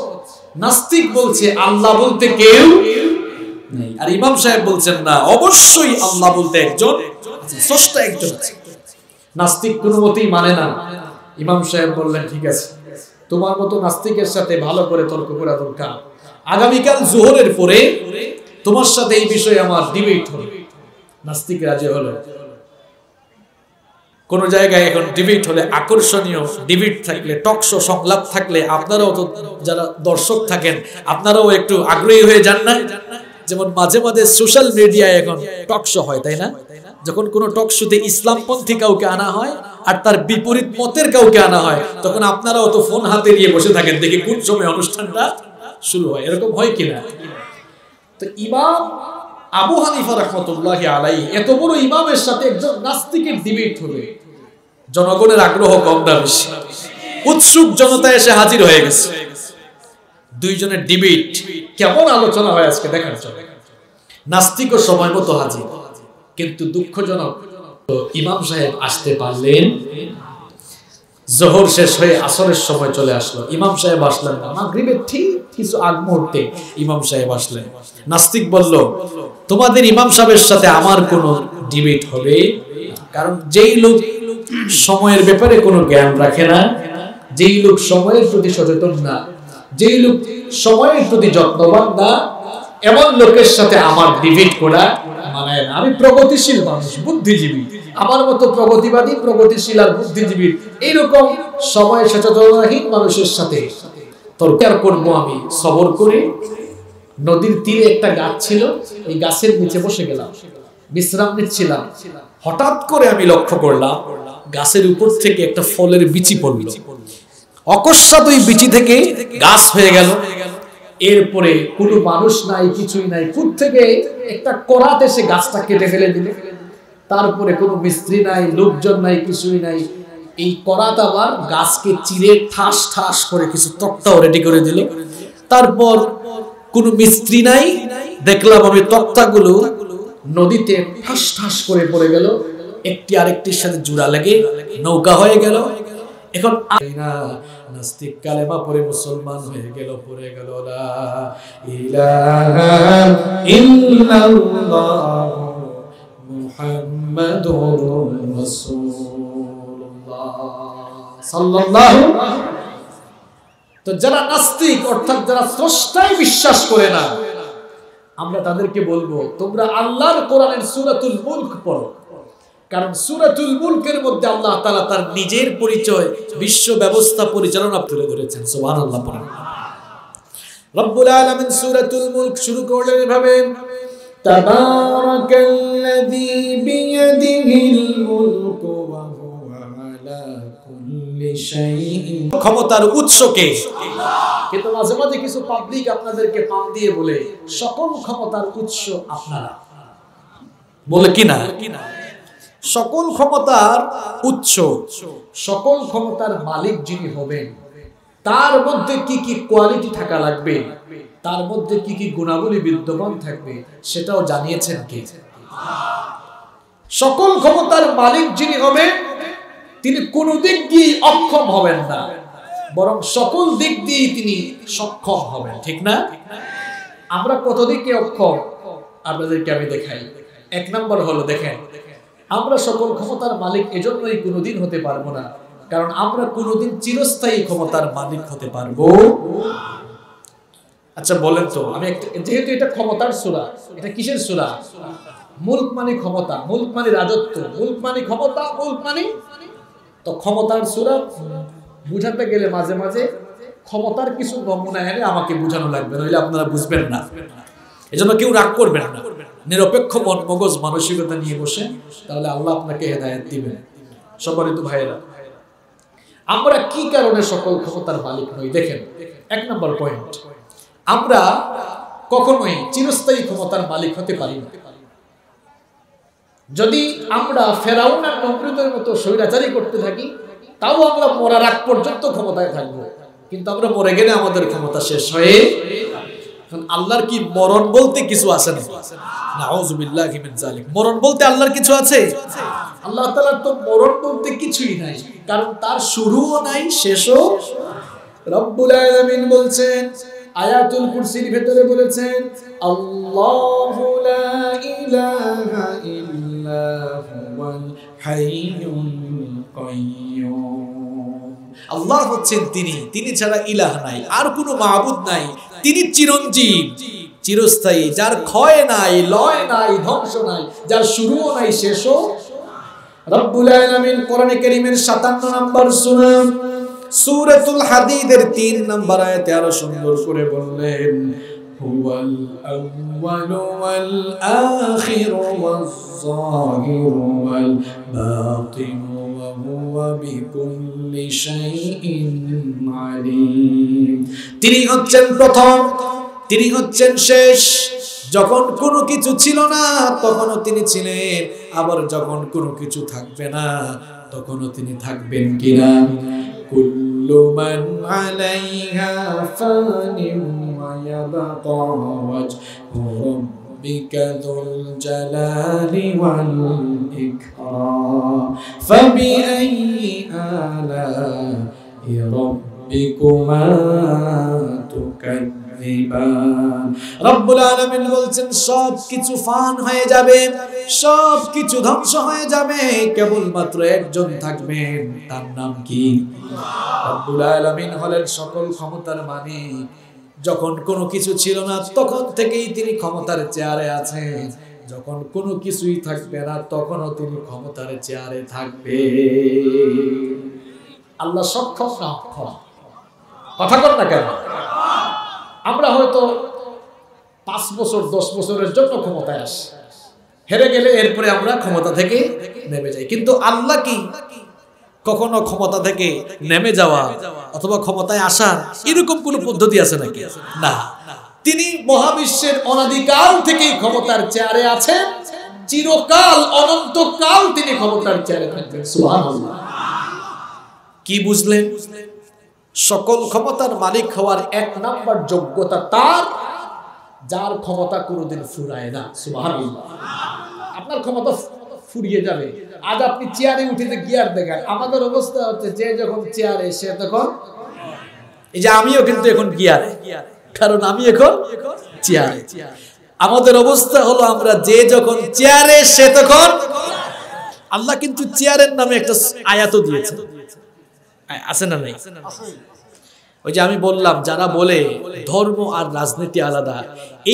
নাস্তিক বলছে আল্লাহ বলতে কেউ নেই, আর ইমাম সাহেব বলছেন না, অবশ্যই আল্লাহ বলতে একজন আছে, স্রষ্টা একজন আছে। নাস্তিক কোনো মতেই মানে না। ইমাম সাহেব বললেন, ঠিক আছে, তোমার মতো নাস্তিকের সাথে ভালো করে তর্ক করা দরকার। আগামীকাল জোহরের পরে তোমার সাথে এই বিষয়ে আমার ডিবেট হবে। নাস্তিক রাজি হলো। কোন জায়গায় এখন ডিবেট হলে, আকর্ষণীয় ডিবেট থাকলে, টক শো সংলাপ থাকলে, আপনারাও তো যারা দর্শক থাকেন আপনারাও একটু আগ্রহী হয়ে যান না? যেমন মাঝে মাঝে সোশ্যাল মিডিয়ায় এখন টক শো হয়, তাই না? যখন কোনো টক শোতে ইসলামপন্থী কাউকে আনা হয় আর তার বিপরীত মতের কাউকে আনা হয়, তখন আপনারাও তো ফোন হাতে নিয়ে বসে থাকেন, দেখি কোন সময় অনুষ্ঠানটা শুরু হয়। এরকম হয় কিনা? তো ইমাম আবু হানিফা রাহমাতুল্লাহি আলাইহি, এত বড় ইমামের সাথে একজন নাস্তিকের ডিবেট হবে, জনগণের আগ্রহ কম না বেশি? উৎসুক জনতা এসে হাজির হয়ে গেছে। দুইজনের ডিবেট কেমন আলোচনা হয় আজকে দেখার জন্য। নাস্তিকও সময় মতো হাজির, কিন্তু দুঃখজনক ইমাম সাহেব আসতে পারলেন। জোহর শেষ হয়ে আসরের সময় চলে আসলো, ইমাম সাহেব আসলেন না। মাগরিবের ঠিক কিছু আগ মুহূর্তে ইমাম সাহেব আসলেন। নাস্তিক বলল, তোমাদের ইমাম সাহেবের সাথে আমার কোনো ডিবেট হবে? কারণ যেই লোক সময়ের ব্যাপারে কোনো জ্ঞান রাখে না, যেই লোক সময়ের প্রতি সচেতন না, যেই লোক সময়ের প্রতি যত্নবান না, এমন লোকের সাথে আমার ডিবেট করা মানায় না। আমি প্রগতিশীল মানুষ, বুদ্ধিজীবী, আমার মতো প্রগতিবাদী, প্রগতিশীল আর বুদ্ধিজীবী এইরকম সময় সচেতনহীন মানুষের সাথে তর্ক করবো আমি? সবর করে নদীর তীরে একটা গাছ ছিল, এই গাছের নিচে বসে গেলাম, বিশ্রাম নিচ্ছিলাম। হঠাৎ করে আমি লক্ষ্য করলাম গাছের উপর থেকে একটা ফলের বিচি পড়ল। অকস্মাৎ ওই বিচি থেকে গাছ হয়ে গেল। এরপরে কোনো মানুষ নাই, কিছুই নাই, কোথা থেকে একটা করাত এসে গাছটা কেটে ফেলে দিল। তারপরে কোনো মিস্ত্রি নাই, লোকজন নাই, কিছুই নাই। এই করাত আবার গাছকে চিরে ঠাস ঠাস করে কিছু তক্তাও রেডি করে দিল। তারপর কোনো মিস্ত্রি নাই, দেখলাম আমি তক্তাগুলো নদীতে ঠাস ঠাস করে পড়ে গেল, একটি আরেকটির সাথে জোড়া লেগে নৌকা হয়ে গেল। এখন নাস্তিক কালেমা পড়ে মুসলমান হয়ে গেল, পড়ে গেল লা ইলাহা ইল্লাল্লাহ মুহাম্মাদুর রাসূলুল্লাহ সাল্লাল্লাহু। তো যারা নাস্তিক অর্থাৎ যারা স্রষ্টায় বিশ্বাস করে না, আমরা তাদেরকে বলবো তোমরা আল্লাহর কোরআনের সূরাতুল মুলক পড়ো। কারণ সূরাতুল মুলকের মধ্যে আল্লাহ তাআলা তার নিজের পরিচয়, বিশ্ব ব্যবস্থা পরিচালনা তুলে ধরেছেন। সুবহানাল্লাহ পড়েন। রব্বুল আলামিন সূরাতুল মুলক শুরু করলেন এভাবে, তাবারাকাল্লাযী বিয়াদিহিল মুলকু ওয়া হুয়া আলা কুল্লি শাইইন। ক্ষমতার উৎস কে? কিন্তু মাঝে মাঝে কিছু পাবলিক আপনাদেরকে পাম দিয়ে বলে সকল ক্ষমতার উৎস আপনারা, বলে কিনা? সকল ক্ষমতার উৎস, সকল ক্ষমতার মালিক যিনি হবেন, তার মধ্যে কি কি কোয়ালিটি থাকা লাগবে, তার মধ্যে কি কি গুণাবলী বিদ্যমান থাকবে, সেটাও জানিয়েছেন কে? সকল ক্ষমতার মালিক যিনি হবেন, তিনি কোন দিক দিয়ে অক্ষম হবেন না, বরং সকল দিক দিয়ে তিনি সক্ষম হবেন। ঠিক না? আমরা কত দিকে অক্ষম আপনাদেরকে আমি দেখাই। এক নম্বর হলো, দেখেন, আমরা সকল ক্ষমতার মালিক এজন্যই কোনোদিন হতে পারবো না, কারণ আমরা কোনোদিন চিরস্থায়ী ক্ষমতার মালিক হতে পারবো। আচ্ছা বলেন তো, আমি যেহেতু এটা ক্ষমতার সূরা, এটা কিসের সূরা? মুলক মানে ক্ষমতা, মুলক মানে রাজত্ব, মুলক মানে ক্ষমতা, মুলক মানে তো ক্ষমতার সূরা বুঝাতে গেলে মাঝে মাঝে ক্ষমতার কিছু নমুনা এনে আমাকে বোঝানো লাগবে, নইলে আপনারা বুঝবেন না। এজন্য কেউ রাগ করবেন না, নিরপেক্ষ মন মগজ মানসিকতা নিয়ে বসে, তাহলে আল্লাহ আপনাকে হেদায়েত দিবেন। সম্মানিত ভাইয়েরা, আমরা কি কারণে সকল ক্ষমতার মালিক নই? দেখেন, এক নম্বর পয়েন্ট, আমরা কখনোই চিরস্থায়ী ক্ষমতার মালিক হতে পারি না। যদি আমরা ফেরাউন আর নমরুদের মতো স্বৈরাচারী করতে থাকি, তাও আমরা মরার আগ পর্যন্ত ক্ষমতায় থাকবো, কিন্তু আমরা মরে গেলে আমাদের ক্ষমতা শেষ হয়ে। আল্লাহর কি মরণ বলতে কিছু আছে না? নাউযুবিল্লাহি মিন যালিক। মরণ বলতে আল্লাহর কিছু আছে? আল্লাহ তাআলার তো মরণ বলতে কিছুই নাই, কারণ তার শুরুও নাই, শেষও। রব্বুল আলামিন বলছেন, আয়াতুল কুরসির ভিতরে বলেছেন, আল্লাহু লা ইলাহা ইল্লা হুয়াল হাইয়ুল কাইয়্যুম। আল্লাহ হচ্ছেন তিনি ছাড়া ইলাহ নাই, আর কোনো মাবুদ নাই। তিনি চিরঞ্জীব, চিরস্থায়ী, যার ক্ষয় নাই, লয় নাই, ধ্বংস নাই, যার শুরুও নাই, শেষও। রব্বুল আলামিন কোরআনে কারীমের 57 নম্বর সূরা সূরাতুল হাদীদের 3 নম্বর আয়াতে আরো সুন্দর করে বললেন, হুয়াল আউয়ালু ওয়াল আখিরু ওয়াজ যাহিরু ওয়াল বাতিনু ওয়া হুয়া বিকুল্লি শাইইন আলীম। তিনি হচ্ছেন প্রথম, তিনি হচ্ছেন শেষ। যখন কোনো কিছু ছিল না তখনও তিনি ছিলেন, আবার যখন কোনো কিছু থাকবে না তখনও তিনি থাকবেন কিনা। কুল্লু মান আলাইহা ফানিন ওয়া ইয়াবকা ওয়াজহু রাব্বিকা যুল জালালি ওয়াল ইকরাম ফাবিআইয়ি আলা'i রাব্বিকুমা তুকাজ্জিবান। রব্বুল আলামিন বলছেন সব কিছু ফান হয়ে যাবে, সব কিছু ধ্বংস হয়ে যাবে, কেবলমাত্র একজন থাকবেন, তার নাম কি? রব্বুল আলামিন হলেন সকল ক্ষমতার মালিক। যখন কোনো কিছু ছিল না তখন থেকেই তিনি ক্ষমতার চেয়ারে আছেন, যখন কোনো কিছুই থাকবে না তখনও তিনি ক্ষমতার চেয়ারে থাকবে। আল্লাহ সক্ষম না অক্ষম? কথা কর না কেন? আমরা হয়তো 5 বছর 10 বছরের জন্য ক্ষমতায় আসি, হেরে গেলে এরপরে আমরা ক্ষমতা থেকে নেমে যাই। কিন্তু আল্লাহ কি কখনো ক্ষমতা থেকে নেমে যাওয়া অথবা ক্ষমতায় আসার এরকম কোন পদ্ধতি আছে নাকি? না, তিনি মহাবিশ্বের অনাদিকাল থেকেই ক্ষমতার চেয়ারে আছেন, চিরকাল অনন্তকাল তিনি ক্ষমতার চেয়ারে থাকবেন। সুবহানাল্লাহ। কি বুঝলেন? সকল ক্ষমতার মালিক হওয়ার 1 নাম্বার যোগ্যতা তার, যার ক্ষমতা কোনোদিন ফুরায় না। সুবহানাল্লাহ। আপনার ক্ষমতা ফুরিয়ে যাবে। আজ আপনি চেয়ারে উঠে যে গিয়ার দেখান, আমাদের অবস্থা হচ্ছে যে যখন চেয়ারে সে তখন, এই যে আমিও কিন্তু এখন গিয়ারে, কারণ আমি এখন চেয়ারে। আমাদের অবস্থা হলো আমরা যে যখন চেয়ারে সে তখন। আল্লাহ কিন্তু চেয়ারের নামে একটা আয়াতও দিয়েছে, আছে না নাই? ওই যে আমি বললাম যারা বলে ধর্ম আর রাজনীতি আলাদা,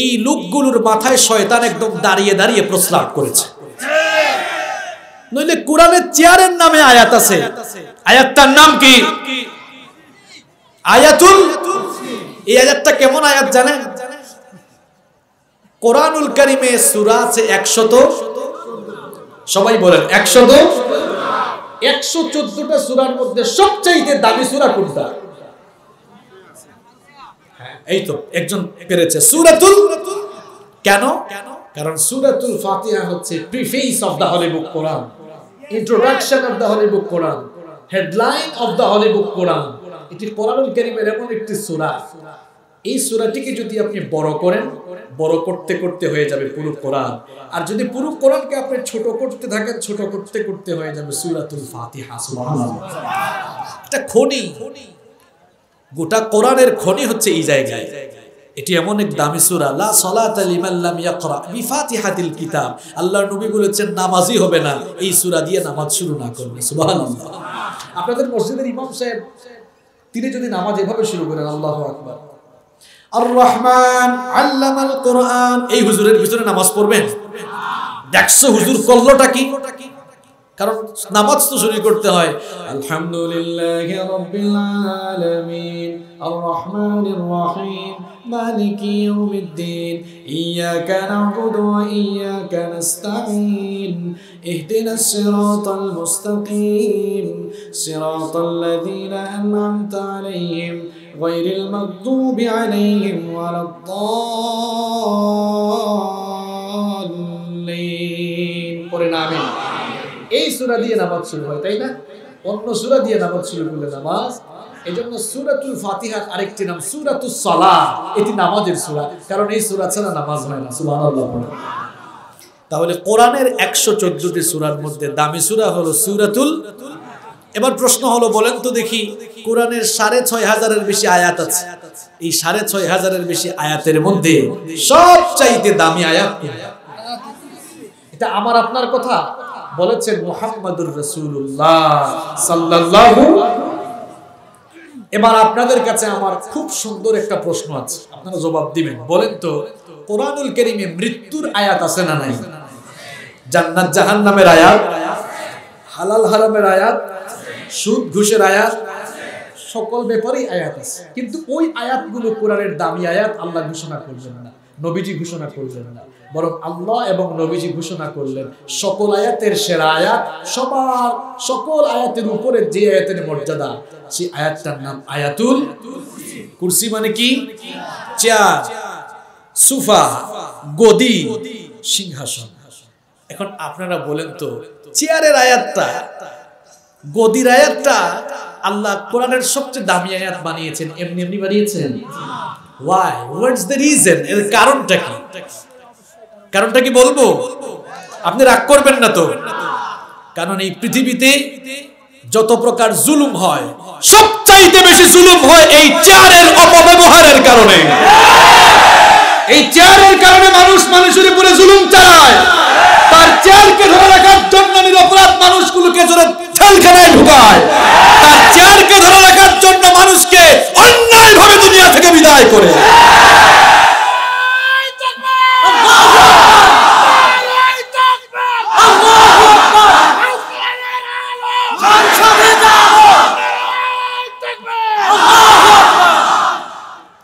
এই লোকগুলোর মাথায় শয়তান একদম দাঁড়িয়ে দাঁড়িয়ে প্রস্রাব করেছে। নইলে কোরআনের চেয়ারের নামে আয়াত আছে, আয়াতটার নাম কি? আয়াতুল। এই আয়াতটা কেমন আয়াত জানেন? কোরআনুল কারীমে সূরা আছে 100, সবাই বলেন 114টা সূরার মধ্যে সবচেয়ে দামি সূরা কোনটা? এই তো একজন পেরেছে, সূরাতুল। কেন? কারণ সূরাতুল ফাতিহা হচ্ছে preface of the holy book Quran, introduction of the holy book Quran, headline of the holy book Quran. এটি কোরআনুল কারীমের এমন একটি সূরা, এই সূরাটিকে যদি আপনি বড় করেন, বড় করতে করতে হয়ে যাবে পুরো কোরআন। আর যদি পুরো কোরআনকে আপনি ছোট করতে থাকেন, ছোট করতে করতে হয়ে যাবে সূরাতুল ফাতিহা। সুবহানাল্লাহ। এটা খনি, গোটা কোরআনের খনি হচ্ছে এই জায়গায়। এটি এমন এক দামি সূরা, লা সালাতা লিমান লাম ইয়াকরা বিফাতিহাতিল কিতাব। আল্লাহর নবী বলেছেন নামাজি হবে না এই সূরা দিয়ে নামাজ শুরু না করলে। সুবহানাল্লাহ। আপনাদের মসজিদের ইমাম সাহেব তিনি যদি নামাজ এভাবে শুরু করেন, আল্লাহু আকবার, আর রহমান আল্লামাল কোরআন, এই হুজুরের পিছনে নামাজ পড়বেন? দেখছো হুজুর করলোটা কি? কারণ নামাজ তো শুরু করতে হয় আলহামদুলিল্লাহি রাব্বিল আলামিন আর রহমানির রহিম মালিকি ইয়াউমিদ্দিন ইয়াকা না'বুদু ওয়া ইয়াকা নাস্তাঈন ইহদিনাস সিরাতাল মুস্তাকিম সিরাতাল লাযীনা আন'আমতা আলাইহিম গায়রিল মাগদুবি আলাইহিম ওয়ালাদ-দাল্লিন। পড়ে না আমিন। এই সূরা দিয়ে নামাজ শুরু হয়, তাই না? অন্য সূরা দিয়ে নামাজ শুরু করলে নামাজ। এজন্য সূরাতুল ফাতিহার আরেকটি নাম সূরাতুস সালাহ, এটি নামাজের সূরা, কারণ এই সূরা ছাড়া নামাজ হয় না। সুবহানাল্লাহ। তাহলে কোরআনের 114টি সূরার মধ্যে দামি সূরা হলো সূরাতুল। এবার প্রশ্ন হলো, বলেন তো দেখি, কোরআনের 6500-এর বেশি আয়াত আছে, এই 6500-এর বেশি আয়াতের মধ্যে সবচাইতে দামি আয়াত কোনটা? এটা আমার আপনার কথা বলেছেন মুহাম্মাদুর রাসূলুল্লাহ সাল্লাল্লাহু। এবার আপনাদের কাছে আমার খুব সুন্দর একটা প্রশ্ন আছে, আপনারা জবাব দিবেন। বলেন তো কোরআনুল কারীমে মৃত্যুর আয়াত আছে না নাই? জান্নাত জাহান্নামের আয়াত, হালাল হারামের আয়াত, সুদ ঘুষের আয়াত, সকল ব্যাপারেই আয়াত আছে, কিন্তু ওই আয়াতগুলো কোরআনের দামি আয়াত আল্লাহ ঘোষণা করলেন না, নবীজি ঘোষণা করলেন না, বরং আল্লাহ এবং নবীজি ঘোষণা করলেন সকল আয়াতের সেরা আয়াত, সবার সকল আয়াতের উপরে যে আয়াতের মর্যাদা, সেই আয়াতটার নাম আয়াতুল কুরসি। মানে কি? চেয়ার, সোফা, গদি, সিংহাসন। এখন আপনারা বলেন তো, চেয়ারের আয়াতটা, গদির আয়াতটা আল্লাহ কোরআনের সবচেয়ে দামি আয়াত বানিয়েছেন, এমনি এমনি বানিয়েছেন? Why? What's the reason? এর কারণটা কি? কারণটা কি বলবো? আপনি রাগ করবেন না তো? কারণ এই পৃথিবীতে যত প্রকার জুলুম হয়, সবচাইতে বেশি জুলুম হয় এই চেয়ারের অপব্যবহারের কারণে। এই চেয়ারের কারণে মানুষ মানুষের উপরে জুলুম চালায়। তার চেয়ারকে ধরে রাখার জন্য নিরপরাধ মানুষগুলোকে জোরে জেলখানায় ঢুকায়। তার চেয়ারকে ধরে রাখার জন্য মানুষকে অন্যায়ভাবে দুনিয়া থেকে বিদায় করে।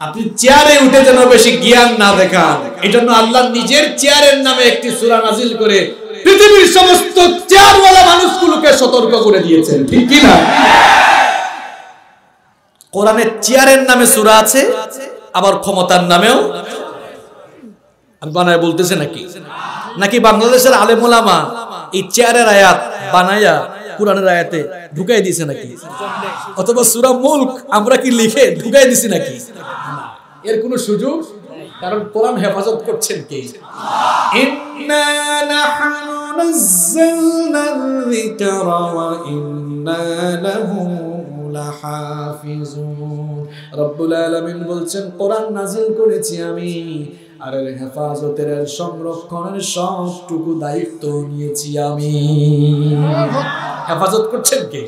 আপনি চেয়ারে উঠে যেন বেশি জ্ঞান না দেখান, এই জন্য আল্লাহ নিজের চেয়ারের নামে একটি সূরা নাজিল করে পৃথিবীর সমস্ত চেয়ারওয়ালা মানুষগুলোকে সতর্ক করে দিয়েছেন, ঠিক কি না? কোরআনে চেয়ারের নামে সূরা আছে, আবার ক্ষমতার নামেও। আমি বানায় বলতেছে নাকি বাংলাদেশের আলেম ওলামা এই চেয়ারের আয়াত বানায়া কোরআনের আয়াতে ঢুকাই দিয়েছে নাকি? অথবা সূরা মুলক আমরা কি লিখে ঢুকাই দিছি নাকি? এর কোনো সুযোগ, কারণ কোরআন হেফাজত করছেন কে? ইন্না নাহনু নাযালনা যিকরা ওয়া ইন্না লাহু লাহাফিজুন। রব্বুল আলামিন বলছেন, কোরআন নাযিল করেছি আমি, আর এর হেফাজতের, এর সংরক্ষণের সবটুকু দায়িত্ব নিয়েছি আমি। হেফাজত করছেন কে?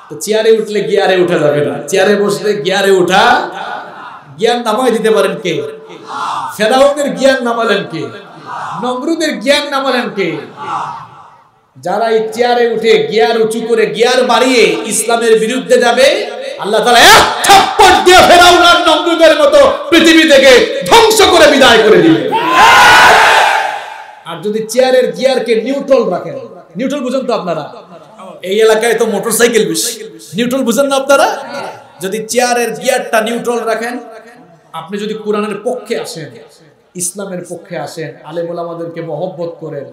তো চেয়ারে উঠলে গিয়ারে উঠা যাবে না, চেয়ারে বসলে গিয়ারে উঠা। জ্ঞান নামায় দিতে পারেন কে? ফেরাউনের জ্ঞান নামালেন কে? নমরুদের জ্ঞান নামালেন কে? যারা এই চেয়ারে উঠে গিয়ার উঁচু করে গিয়ার বাড়িয়ে ইসলামের বিরুদ্ধে যাবে, আল্লাহ তাআলা এক থাপ্পড় দিয়ে ফেরাউন আর নমরুদের মতো পৃথিবী থেকে ধ্বংস করে বিদায় করে দিবে। আর যদি চেয়ারের গিয়ারকে নিউট্রাল রাখেন, নিউট্রাল বুঝেন তো আপনারা? এই এলাকায় তো মোটরসাইকেল বেশি, নিউট্রাল বুঝেন না আপনারা? যদি চেয়ারের গিয়ারটা নিউট্রাল রাখেন, আপনি যদি কোরআনের পক্ষে আসেন, ইসলামের পক্ষে আসেন, আলেম ওলামাদেরকে মহব্বত করেন,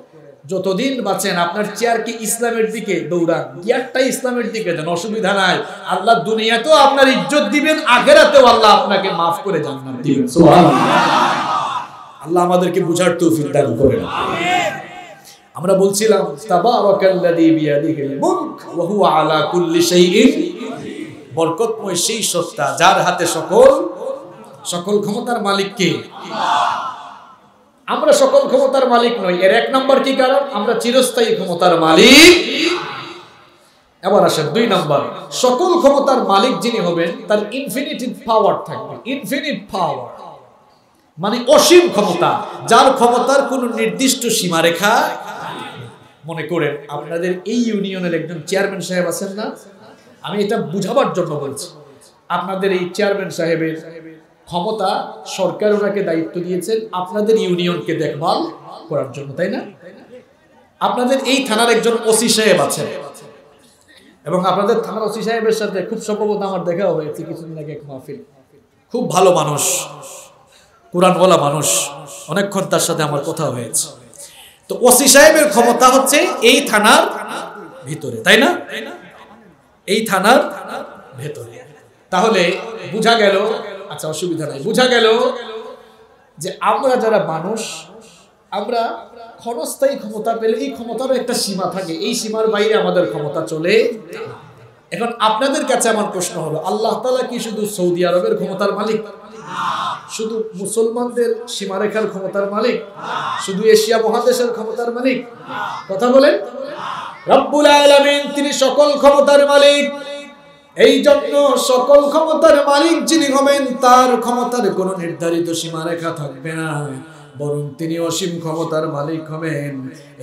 যতদিন বাঁচেন আপনার চেয়ারকে ইসলামের দিকে দৌড়ান, গিয়ারটা ইসলামের দিকে দেন, অসুবিধা নাই। আল্লাহ দুনিয়াতেও আপনার ইজ্জত দিবেন, আখিরাতেও আল্লাহ আপনাকে মাফ করে জান্নাত দিবেন। সুবহানাল্লাহ। আল্লাহ আমাদেরকে বুঝার তৌফিক দান করেন। আমরা বলছিলাম, তাবারাকাল্লাযী বিয়াদিহিল মুলক ওয়া হুয়া আলা কুল্লি শাইইন, বরকতময় সেই সত্তা যার হাতে সকল ক্ষমতার মালিক কে? আমরা সকল ক্ষমতার মালিক নই। এর এক নম্বর কি কারণ? আমরা চিরস্থায়ী ক্ষমতার মালিক। এবার আসেন 2 নম্বর, সকল ক্ষমতার মালিক যিনি হবেন তার ইনফিনিট পাওয়ার থাকবে। ইনফিনিট পাওয়ার মানে অসীম ক্ষমতা, যার ক্ষমতার কোনো নির্দিষ্ট সীমারেখা। মনে করেন আপনাদের এই ইউনিয়নের একজন চেয়ারম্যান সাহেব আছেন না, আমি এটা বুঝাবার জন্য বলছি। আপনাদের এই চেয়ারম্যান সাহেবের ক্ষমতা, সরকার ওনাকে দায়িত্ব দিয়েছেন আপনাদের ইউনিয়নকে দেখভাল করার জন্য, তাই না? আপনাদের এই থানার একজন ওসি সাহেব আছেন, এবং আপনাদের থানার ওসি সাহেবের সাথে খুব সম্ভবত আমার দেখা হয়েছে কিছুদিন আগে এক মাহফিল। খুব ভালো মানুষ, কোরআনওয়ালা মানুষ, অনেকক্ষণ তার সাথে আমার কথা হয়েছে। তো ওসি সাহেবের ক্ষমতা হচ্ছে এই থানার ভিতরে, তাই না? এই থানার ভেতরে। তাহলে বুঝা গেল, আচ্ছা অসুবিধা নাই, বুঝা গেল যে আমরা যারা মানুষ, আমরা ক্ষণস্থায়ী ক্ষমতা পেলে এই ক্ষমতারও একটা সীমা থাকে, এই সীমার বাইরে আমাদের ক্ষমতা চলে। এখন আপনাদের কাছে আমার প্রশ্ন হলো, আল্লাহ তাআলা কি শুধু সৌদি আরবের ক্ষমতার মালিক? শুধু মুসলমানদের সীমারেখার ক্ষমতার মালিক? শুধু এশিয়া মহাদেশের ক্ষমতার মালিক? কথা বলেন। রব্বুল আলামিন তিনি সকল ক্ষমতার মালিক। এই জন্য সকল ক্ষমতার মালিক যিনি হবেন তার ক্ষমতার কোনো নির্ধারিত সীমারেখা থাকবে না, বরং তিনি অসীম ক্ষমতার মালিক হবেন।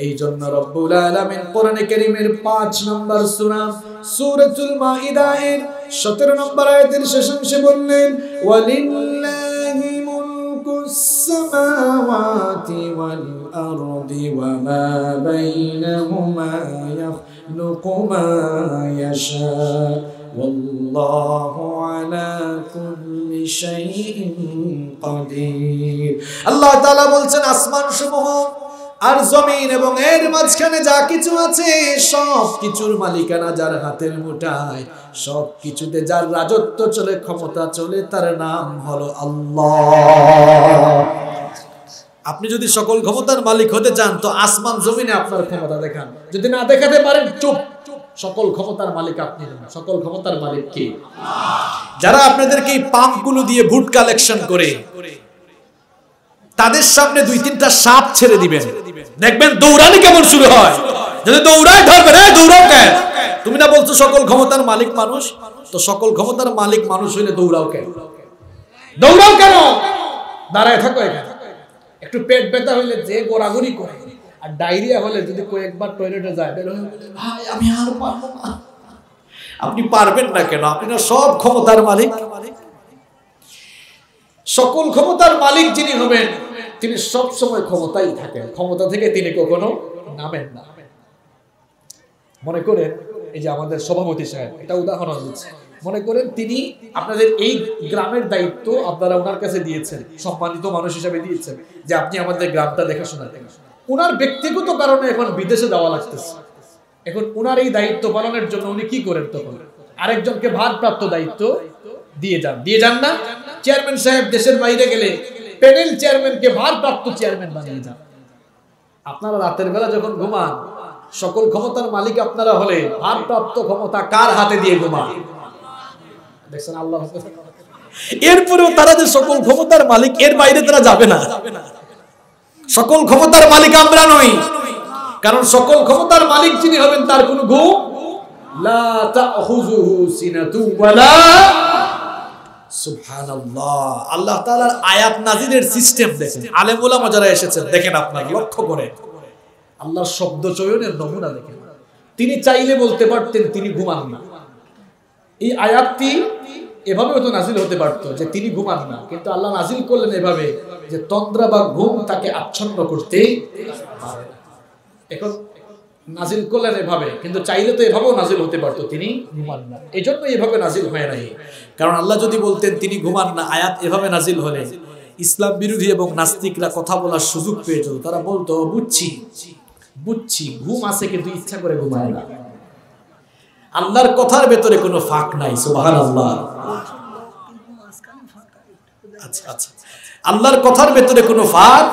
এই জন্য রব্বুল আলামিন কোরআনে কারীমের 5 নম্বর সূরা সূরাতুল মাইদার 17 নম্বর আয়াতের শেষাংশে বললেন ওয়ালিল্লাহি মুলকুস সামাওয়াতি ওয়াল আরদি ওয়া মা বাইনাহুমা ইয়াখলুকু মা ইয়াশা ওয়াল্লাহু আলা কুল্লি শাইইন কাদির। আল্লাহ তাআলা বলছেন আসমান সমূহ আর জমিন এবং এর মাঝখানে যা কিছু আছে সব কিছুর মালিকানা যার হাতের মুঠায়, সব কিছুতে যার রাজত্ব চলে, ক্ষমতা চলে, তার নাম হলো আল্লাহ। আপনি যদি সকল ক্ষমতার মালিক হতে চান তো আসমান জমিনে আপনার ক্ষমতা দেখান, যদি না দেখাতে পারেন চুপ। সকল ক্ষমতার মালিক আপনি না, সকল ক্ষমতার মালিক কে? যারা আপনাদেরকে এই পাম্পগুলো দিয়ে ভোট কালেকশন করে তাদের সামনে 2-3টা সাপ ছেড়ে দিবেন, দেখবেন দৌড়ানি কেমন শুরু হয়। যদি দৌড়ায় ধরবেন, দৌড়াও কেন? তুমি না বলছো সকল ক্ষমতার মালিক মানুষ, তো সকল ক্ষমতার মালিক মানুষ হইলে দৌড়াও কেন? দৌড়াও কেন? দাঁড়ায় থাকো এখানে। একটু পেট ব্যথা হইলে যে গোড়াগড়ি করে, আর ডায়রিয়া হলে যদি কয়েকবার টয়লেটে যায় বের হয়ে বলে ভাই আমি আর পারবো না। আপনি পারবেন না কেন? আপনি না সব ক্ষমতার মালিক। সকল ক্ষমতার মালিক যিনি হবেন তিনি সব সময় ক্ষমতাই থাকেন, ক্ষমতা থেকে তিনি কখনো নামেন না। মনে করেন এই যে আমাদের সভাপতি সাহেব, এটা উদাহরণ দিচ্ছে, মনে করেন তিনি আপনাদের এই গ্রামের দায়িত্ব আপনারা ওনার কাছে দিয়েছেন, সম্মানিত মানুষ হিসেবে দিয়েছেন যে আপনি আমাদের গ্রামটা দেখাশোনা করেন। ওনার ব্যক্তিগত কারণে এখন বিদেশে যাওয়া লাগতেছে। এখন ওনার এই দায়িত্ব পালনের জন্য উনি কি করেন? তখন আরেকজনকে ভারপ্রাপ্ত দায়িত্ব দিয়ে যান না? চেয়ারম্যান সাহেব দেশের বাইরে গেলে প্যানেল চেয়ারম্যানকে ভারপ্রাপ্ত চেয়ারম্যান বানিয়ে যান। আপনারা রাতের বেলা যখন ঘুমান, সকল ক্ষমতার মালিক আপনারা হলে ভারপ্রাপ্ত ক্ষমতা কার হাতে দিয়ে ঘুমান? দেখছেন আল্লাহ। এরপরেও তারা যে সকল ক্ষমতার মালিক, এর বাইরে তারা যাবে না। সকল ক্ষমতার মালিক আমরা নই, কারণ সকল ক্ষমতার মালিক যিনি হবেন তার কোনো ঘুম লা তাখুযুহু সিনাতু ওয়ালা। সুবহানাল্লাহ। আল্লাহ তাআলার আয়াত নাযিলের সিস্টেম দেখেন, আলেম ওলামা যারা এসেছেন দেখেন, আপনারা লক্ষ্য করেন আল্লাহর শব্দ চয়নের নমুনা দেখেন। তিনি চাইলে বলতে পারতেন তিনি ঘুমান না। এই আয়াতটি এভাবেও তো নাজিল হতে পারতো যে তিনি ঘুমান না, কিন্তু আল্লাহ নাজিল করলেন এভাবে যে তন্দ্রা বা ঘুম তাকে আচ্ছন্ন করতে পারে না। এখন নাজিল করলেন এভাবে, কিন্তু চাইলে তো এভাবেও নাজিল হতে পারতো তিনি ঘুমান না। এই জন্য এভাবে নাজিল হয় নাই, কারণ আল্লাহ যদি বলতেন তিনি ঘুমান না, আয়াত এভাবে নাজিল হলে ইসলাম বিরোধী এবং নাস্তিকরা কথা বলার সুযোগ পেয়ে যেত। তারা বলতো বুঝছি ঘুম আছে কিন্তু ইচ্ছা করে ঘুমায় না। আল্লাহর কথার ভেতরে কোনো ফাঁক নাই। সুবহানাল্লাহ। আচ্ছা, আল্লাহর কথার ভেতরে কোনো ফাঁক,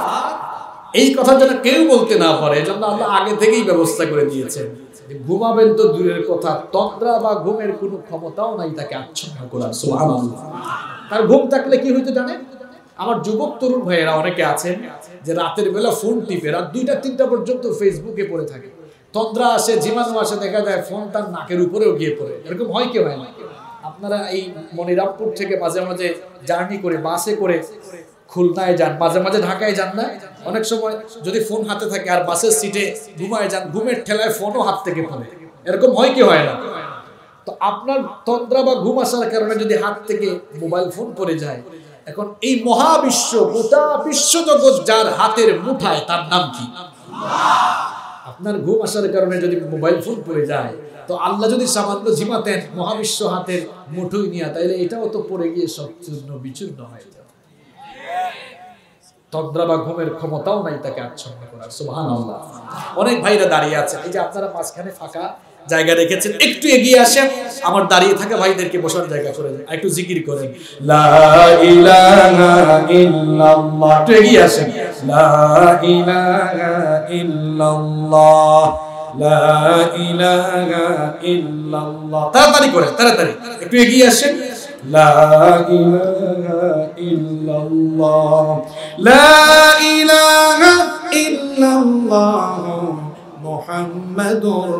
এই কথা যেন কেউ বলতে না পারে, এজন্য আল্লাহ আগে থেকেই ব্যবস্থা করে দিয়েছেন। ঘুমাবেন তো দূরের কথা, তন্দ্রা বা ঘুমের কোনো ক্ষমতাও নাই তাকে আচ্ছন্ন করার। সুবহানাল্লাহ। তার ঘুম থাকলে কি হইতো জানেন? আমার যুবক তরুণ ভাইয়েরা অনেকে আছেন যে রাতের বেলা ফোন টিপে রাত 2টা-3টা পর্যন্ত ফেসবুকে পড়ে থাকে। তন্দ্রা আসে, জীবাণু আসে, দেখা যায় ফোন তার নাকের উপরেও গিয়ে পড়ে। এরকম হয় কি হয় না? আপনারা এই মনিরামপুর থেকে মাঝে মাঝে জার্নি করে বাসে করে খুলনায় যান, মাঝে মাঝে ঢাকায় যান না? অনেক সময় যদি ফোন হাতে থাকে আর বাসের সিটে ঘুমায় যান, ঘুমের ঠেলায় ফোনও হাত থেকে পড়ে। এরকম হয় কি হয় না? তো আপনার তন্দ্রা বা ঘুম আসার কারণে যদি হাত থেকে মোবাইল ফোন পড়ে যায়, এখন এই মহাবিশ্ব, গোটা বিশ্বজগৎ যার হাতের মুঠায়, তার নাম কি? আপনার ঘুম আসার কারণে যদি মোবাইল ফোন পড়ে যায়, তো আল্লাহ যদি সামান্য ঝিমাতেন মহাবিশ্ব হাতের মুঠোই নিয়ে, তাইলে এটাও তো পড়ে গিয়ে সব চূর্ণ বিচূর্ণ হয়ে যায়। তন্দ্রা বা ঘুমের ক্ষমতাও নাই তাকে আচ্ছন্ন করার। সুবহানাল্লাহ। অনেক ভাইরা দাঁড়িয়ে আছে, এই যে আপনারা মাঝখানে ফাঁকা জায়গা রেখেছেন, একটু এগিয়ে আসেন, আমার দাঁড়িয়ে থাকা ভাইদেরকে বসার জায়গা করে দেন, একটু জিকির করেন লা ইলাহা ইল্লাল্লাহ। একটু এগিয়ে আসেন, লা ইলাহা ইল্লাল্লাহ, লা ইলাহা ইল্লাল্লাহ। তাড়াতাড়ি করে, তাড়াতাড়ি একটু এগিয়ে আসেন, লা ইলাহা ইল্লাল্লাহ, লা ইলাহা ইল্লাল্লাহ মুহাম্মাদুর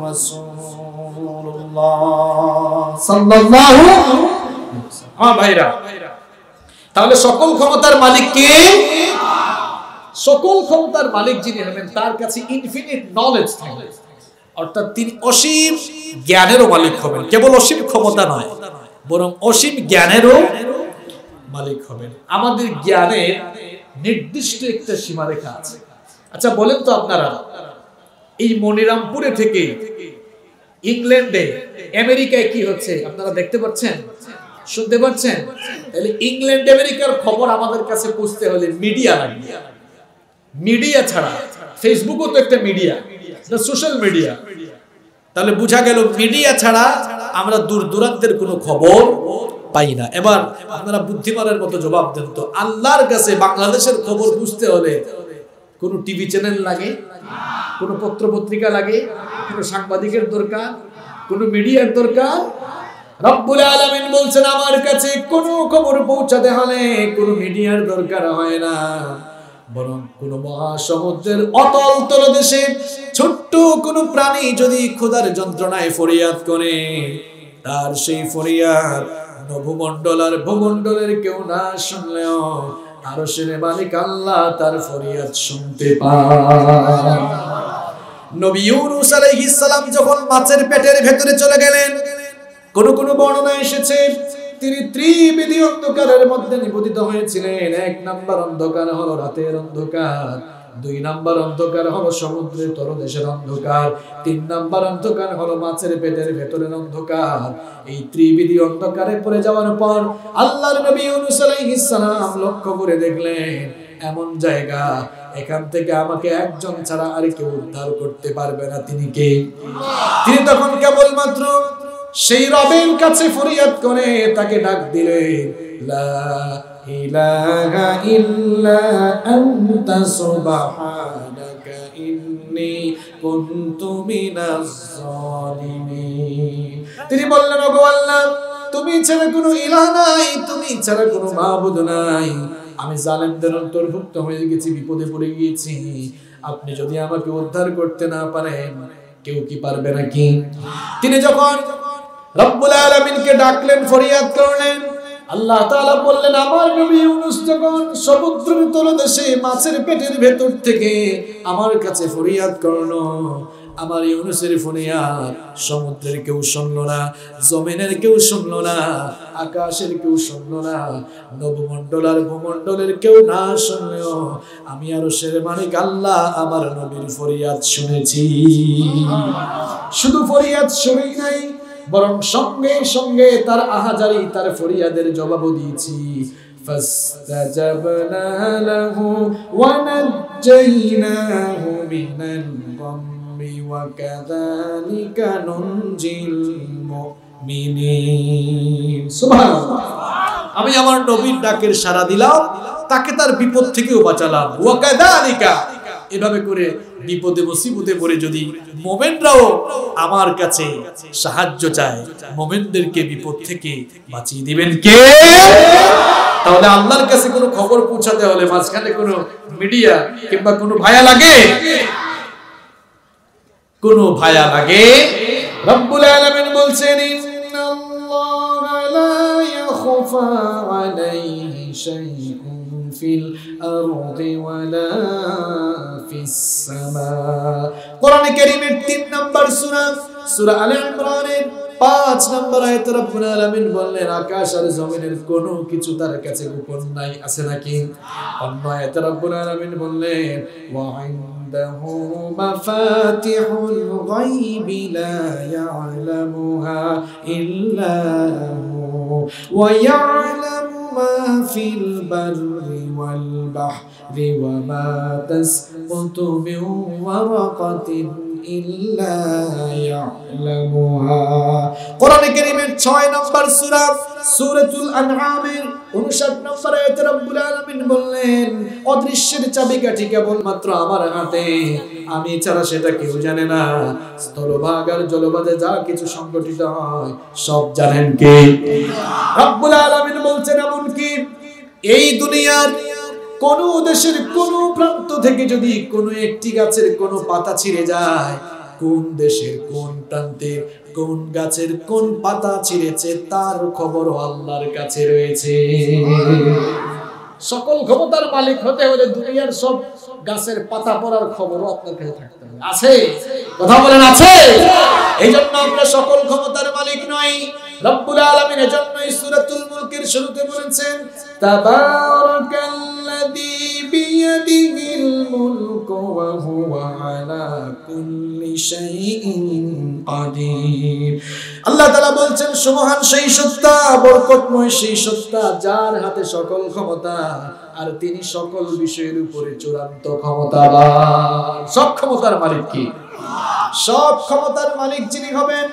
রাসূলুল্লাহ সাল্লাল্লাহু আলাইহি ওয়াসাল্লাম। ভাইরা, তাহলে সকল ক্ষমতার মালিক কে? সকল ক্ষমতার মালিক যিনি হবেন তার কাছে ইনফিনিট নলেজ থাকবে, অর্থাৎ তিনি অসীম জ্ঞানেরও মালিক হবেন। কেবল অসীম ক্ষমতা নয়, বরং অসীম জ্ঞানেরও মালিক হবেন। আমাদের জ্ঞানের নির্দিষ্ট একটা সীমারেখা আছে। আচ্ছা বলেন তো আপনারা, এই মনিরামপুরে থেকে ইংল্যান্ডে, আমেরিকায় কি হচ্ছে আপনারা দেখতে পাচ্ছেন, শুনতে পাচ্ছেন? তাহলে ইংল্যান্ড আমেরিকার খবর আমাদের কাছে পৌঁছতে হলে মিডিয়া লাগবে। মিডিয়া ছাড়া, ফেসবুকও তো একটা মিডিয়া, সোশ্যাল মিডিয়া। তাহলে বোঝা গেল মিডিয়া ছাড়া আমরা দূর দূরান্তের কোনো খবর পাই না। এবার আপনারা বুদ্ধিমানের মতো জবাব দেন তো, আল্লাহর কাছে বাংলাদেশের খবর বুঝতে হলে কোন টিভি চ্যানেল লাগে, কোন পত্র পত্রিকা লাগে, কোন সাংবাদিকের দরকার, কোন মিডিয়ার দরকার? রব্বুল আলামিন বলছেন আমার কাছে কোন খবর পৌঁছাতে হলে কোন মিডিয়ার দরকার হয় না, বরং কোন মহাসমুদ্রের অতল তলদেশে ছোট্ট কোন প্রাণী যদি ক্ষুধার যন্ত্রণায় ফরিয়াদ করে, তার সেই ফরিয়াদ নভমণ্ডল আর ভূমণ্ডলের কেউ না শুনলেও আরশের মালিক আল্লাহ তার ফরিয়াদ শুনতে পান। নবী ইউনূস আলাইহিস সালাম যখন মাছের পেটের ভেতরে চলে গেলেন, কোন কোন বর্ণনা এসেছে তিনি ত্রিবিধি অন্ধকারের মধ্যে নিপতিত হয়েছিলেন। 1 নাম্বার অন্ধকার হলো রাতের অন্ধকার, 2 নাম্বার অন্ধকার হলো সমুদ্রের তলদেশের অন্ধকার, 3 নাম্বার অন্ধকার হলো মাছের পেটের ভেতরের অন্ধকার। এই ত্রিবিধি অন্ধকারে পড়ে যাওয়ার পর আল্লাহর নবী ইউনূস আলাইহিস সালাম লক্ষ্য করে দেখলেন এমন জায়গা, এখান থেকে আমাকে একজন ছাড়া আর কেউ উদ্ধার করতে পারবে না। তিনি কে? তিনি তখন কেবলমাত্র সেই রবের কাছে ফরিয়াদ করে তাকে ডাক দিলেন, লা ইলাহা ইল্লা আনতা সুবহানাকা ইন্নী কুনতু মিনাজ জালিমিন। তিনি বললেন, ওগো আল্লাহ, তুমি ছাড়া কোনো ইলাহ নাই, তুমি ছাড়া কোনো মাবুদ নাই, আমি জালেমদের অন্তর্ভুক্ত হয়ে গেছি, বিপদে পড়ে গিয়েছি। আপনি যদি আমাকে উদ্ধার করতে না পারেন কেউ কি পারবে নাকি? তিনি যখন রব্বুল আলামিনকে ডাকলেন, ফরিয়াদ করলেন, আল্লাহ তাআলা বললেন আমার নবী ইউনূস যখন সমুদ্রের তলদেশে মাছের পেটের ভেতর থেকে আমার কাছে ফরিয়াদ করলো, আমার ইউনূসের ফরিয়াদ সমুদ্রের কেউ শুনলো না, জমিনের কেউ শুনলো না, আকাশের কেউ শুনলো না, নবমণ্ডল আর ভূমণ্ডলের কেউ না শুনলেও আমি আরশের মালিক আল্লাহ আমার নবীর ফরিয়াদ শুনেছি। শুধু ফরিয়াদ শুনেই নাই, বরং সঙ্গে সঙ্গে তার আহাজারি, তার ফরিয়াদের জবাবও দিয়েছি। ফাস্তাজাবনা লাহু ওয়া নাজ্জাইনাহু মিনাল গাম্মি ওয়া কাযালিকা নুনজিল মুমিনিন। সুবহানাল্লাহ। আমি আমার নবীর ডাকের সাড়া দিলাম, তাকে তার বিপদ থেকেও বাঁচালাম। ওয়া কাযালিকা, এভাবে করে বিপদে মুসিবতে পড়ে যদি মুমিনরাও আমার কাছে সাহায্য চায়, মুমিনদেরকে বিপদ থেকে বাঁচিয়ে দিবেন কে? তাহলে আল্লাহর কাছে কোনো খবর পৌঁছাতে হলে মাঝখানে কোনো মিডিয়া কিংবা কোনো ভায়া লাগে? কোনো ভায়া লাগে? রব্বুল আলামিন বলছেন, ইন্নাল্লাহা লা ইয়াখফা আলাইহি শাইউন ফিল আরদি ওয়ালা ফিস সামা। কোরআনে কারীমের 3 নাম্বার সূরা, সূরা আলে ইমরানের 5 নাম্বার আয়াতে রব্বুল আলামিন বললেন আকাশ আর জমিনের কোনো কিছু তার কাছে গোপন নাই, আছে নাকি? অন্য আয়াতে রব্বুল আলামিন বললেন, ওয়া ইনদাহু মাফাতিহুল গায়বি লা ইয়ালামুহা ইল্লা হু ওয়া ইয়ালামু মা ফিল বাররি ওয়াল বাহরি ওয়া মা তাসকুতু মিন ওয়ারাকাতিন ইল্লা ইয়ালামুহা। কোরআনে কারীমের 6 নম্বর সূরা, সূরাতুল আনআমের 59 নম্বর আয়াতে রব্বুল আলামিন বললেন অদৃশ্যের চাবিকাঠি কেবলমাত্র আমার হাতে, আমি ছাড়া সেটা কেউ জানে না। স্থলভাগ আর জলভাগে যা কিছু সংগঠিত হয় সব জানেন কে? রব্বুল আলামিন বলছেন এমনকি এই দুনিয়ার কোন দেশের কোন প্রান্ত থেকে যদি কোনো একটি গাছের কোনো পাতা ছিঁড়ে যায়, কোন দেশের কোন প্রান্তে কোন গাছের কোন পাতা ছিঁড়েছে তার খবর আল্লাহর কাছে রয়েছে। সকল ক্ষমতার মালিক হতে হলে দুনিয়ার সব গাছের পাতা পড়ার খবরও আপনার কাছে থাকতে হবে। আছে? কথা বলেন আছে? এইজন্য আমরা সকল ক্ষমতার মালিক নই। রব্বুল আলামিন এজন্যই সূরাতুল মুলকের শুরুতে বলেছেন তাবারাকাল্লাযী বিয়াদিহিল মুলকু ওয়া হুয়া আলা কুল্লি শাইইন কাদির। আল্লাহ তাআলা বলছেন সুবহান সেই সত্তা, বরকতময় সেই সত্তা যার হাতে সকল ক্ষমতা আর তিনি সকল বিষয়ের উপরে চূড়ান্ত ক্ষমতাবান। সব ক্ষমতার মালিক কি? সব ক্ষমতার মালিক যিনি হবেন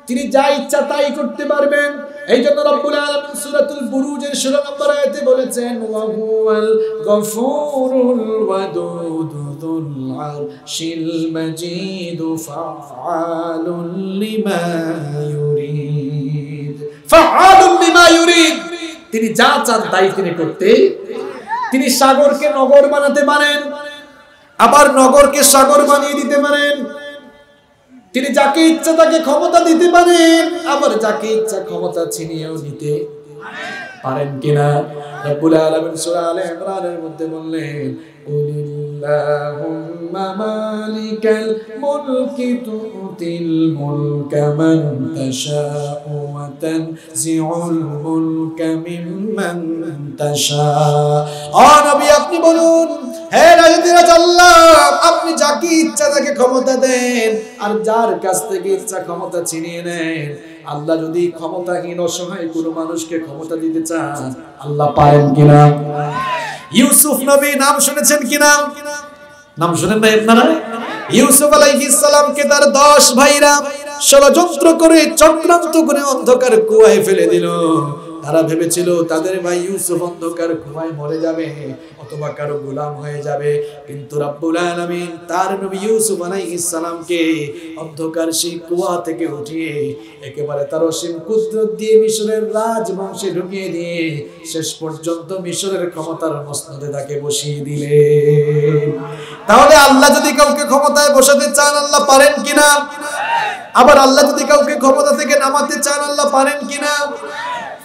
তিনি যা ইচ্ছা তাই করতে পারবেন। এইজন্য রব্বুল আলামিন সূরাতুল বুরুজের 16 নম্বর আয়াতে বলেছেন ওয়া হুয়াল গফুরুল ওয়াদুদ যুল আরশিল মাজিদ ফাআলুল লিমা ইউরিদ। ফাআলুল লিমা ইউরিদ, তিনি যা চান তাই তিনি করতে। তিনি সাগরকে নগর বানাতে পারেন, আবার নগরকে সাগর বানিয়ে দিতে পারেন। তিনি যাকে ইচ্ছা তাকে ক্ষমতা দিতে পারেন, আবার যাকে ইচ্ছা ক্ষমতা ছিনিয়েও নিতে পারেন কিনা? রব্বুল আলামিন সূরা আলে ইমরানের মধ্যে বললেন কুলিল্লাহুম্মা মালিকাল মুলকি তুতিল মুলকা মান তাশাউ ওয়া তানজিউল মুলকা মিম্মান তাশাউ। ও নবী আপনি বলুন, হে রাজা আল্লাহ, আপনি যাকে ইচ্ছা তাকে ক্ষমতা দেন আর যার কাছ থেকে ইচ্ছা ক্ষমতা ছিনিয়ে নেন। আল্লাহ যদি ক্ষমতাহীন অসহায় কোনো মানুষকে ক্ষমতা দিতে চান, আল্লাহ পারেন কিনা? ইউসুফ নবী নাম শুনেছেন কিনা? নাম শুনেন না আপনারা? ইউসুফ আলাইহিস সালামকে তার 10 ভাইরা ষড়যন্ত্র করে চক্রান্ত করে অন্ধকার কুয়ায় ফেলে দিল। তারা ভেবেছিল তাদের ভাই ইউসুফ অন্ধকার কুয়ায় মরে যাবে অথবা কারো গোলাম হয়ে যাবে, কিন্তু রব্বুল আলামিন তার নবী ইউসুফ আলাইহিস সালামকে অন্ধকার সেই কুয়া থেকে উঠিয়ে একেবারে তার অসীম কুদরত দিয়ে মিশরের রাজবংশে ঢুকিয়ে দিয়ে শেষ পর্যন্ত মিশরের ক্ষমতার মসনদে তাকে বসিয়ে দিলেন। তাহলে আল্লাহ যদি কাউকে ক্ষমতায় বসাতে চান, আল্লাহ পারেন কিনা? আবার আল্লাহ যদি কাউকে ক্ষমতা থেকে নামাতে চান, আল্লাহ পারেন কিনা?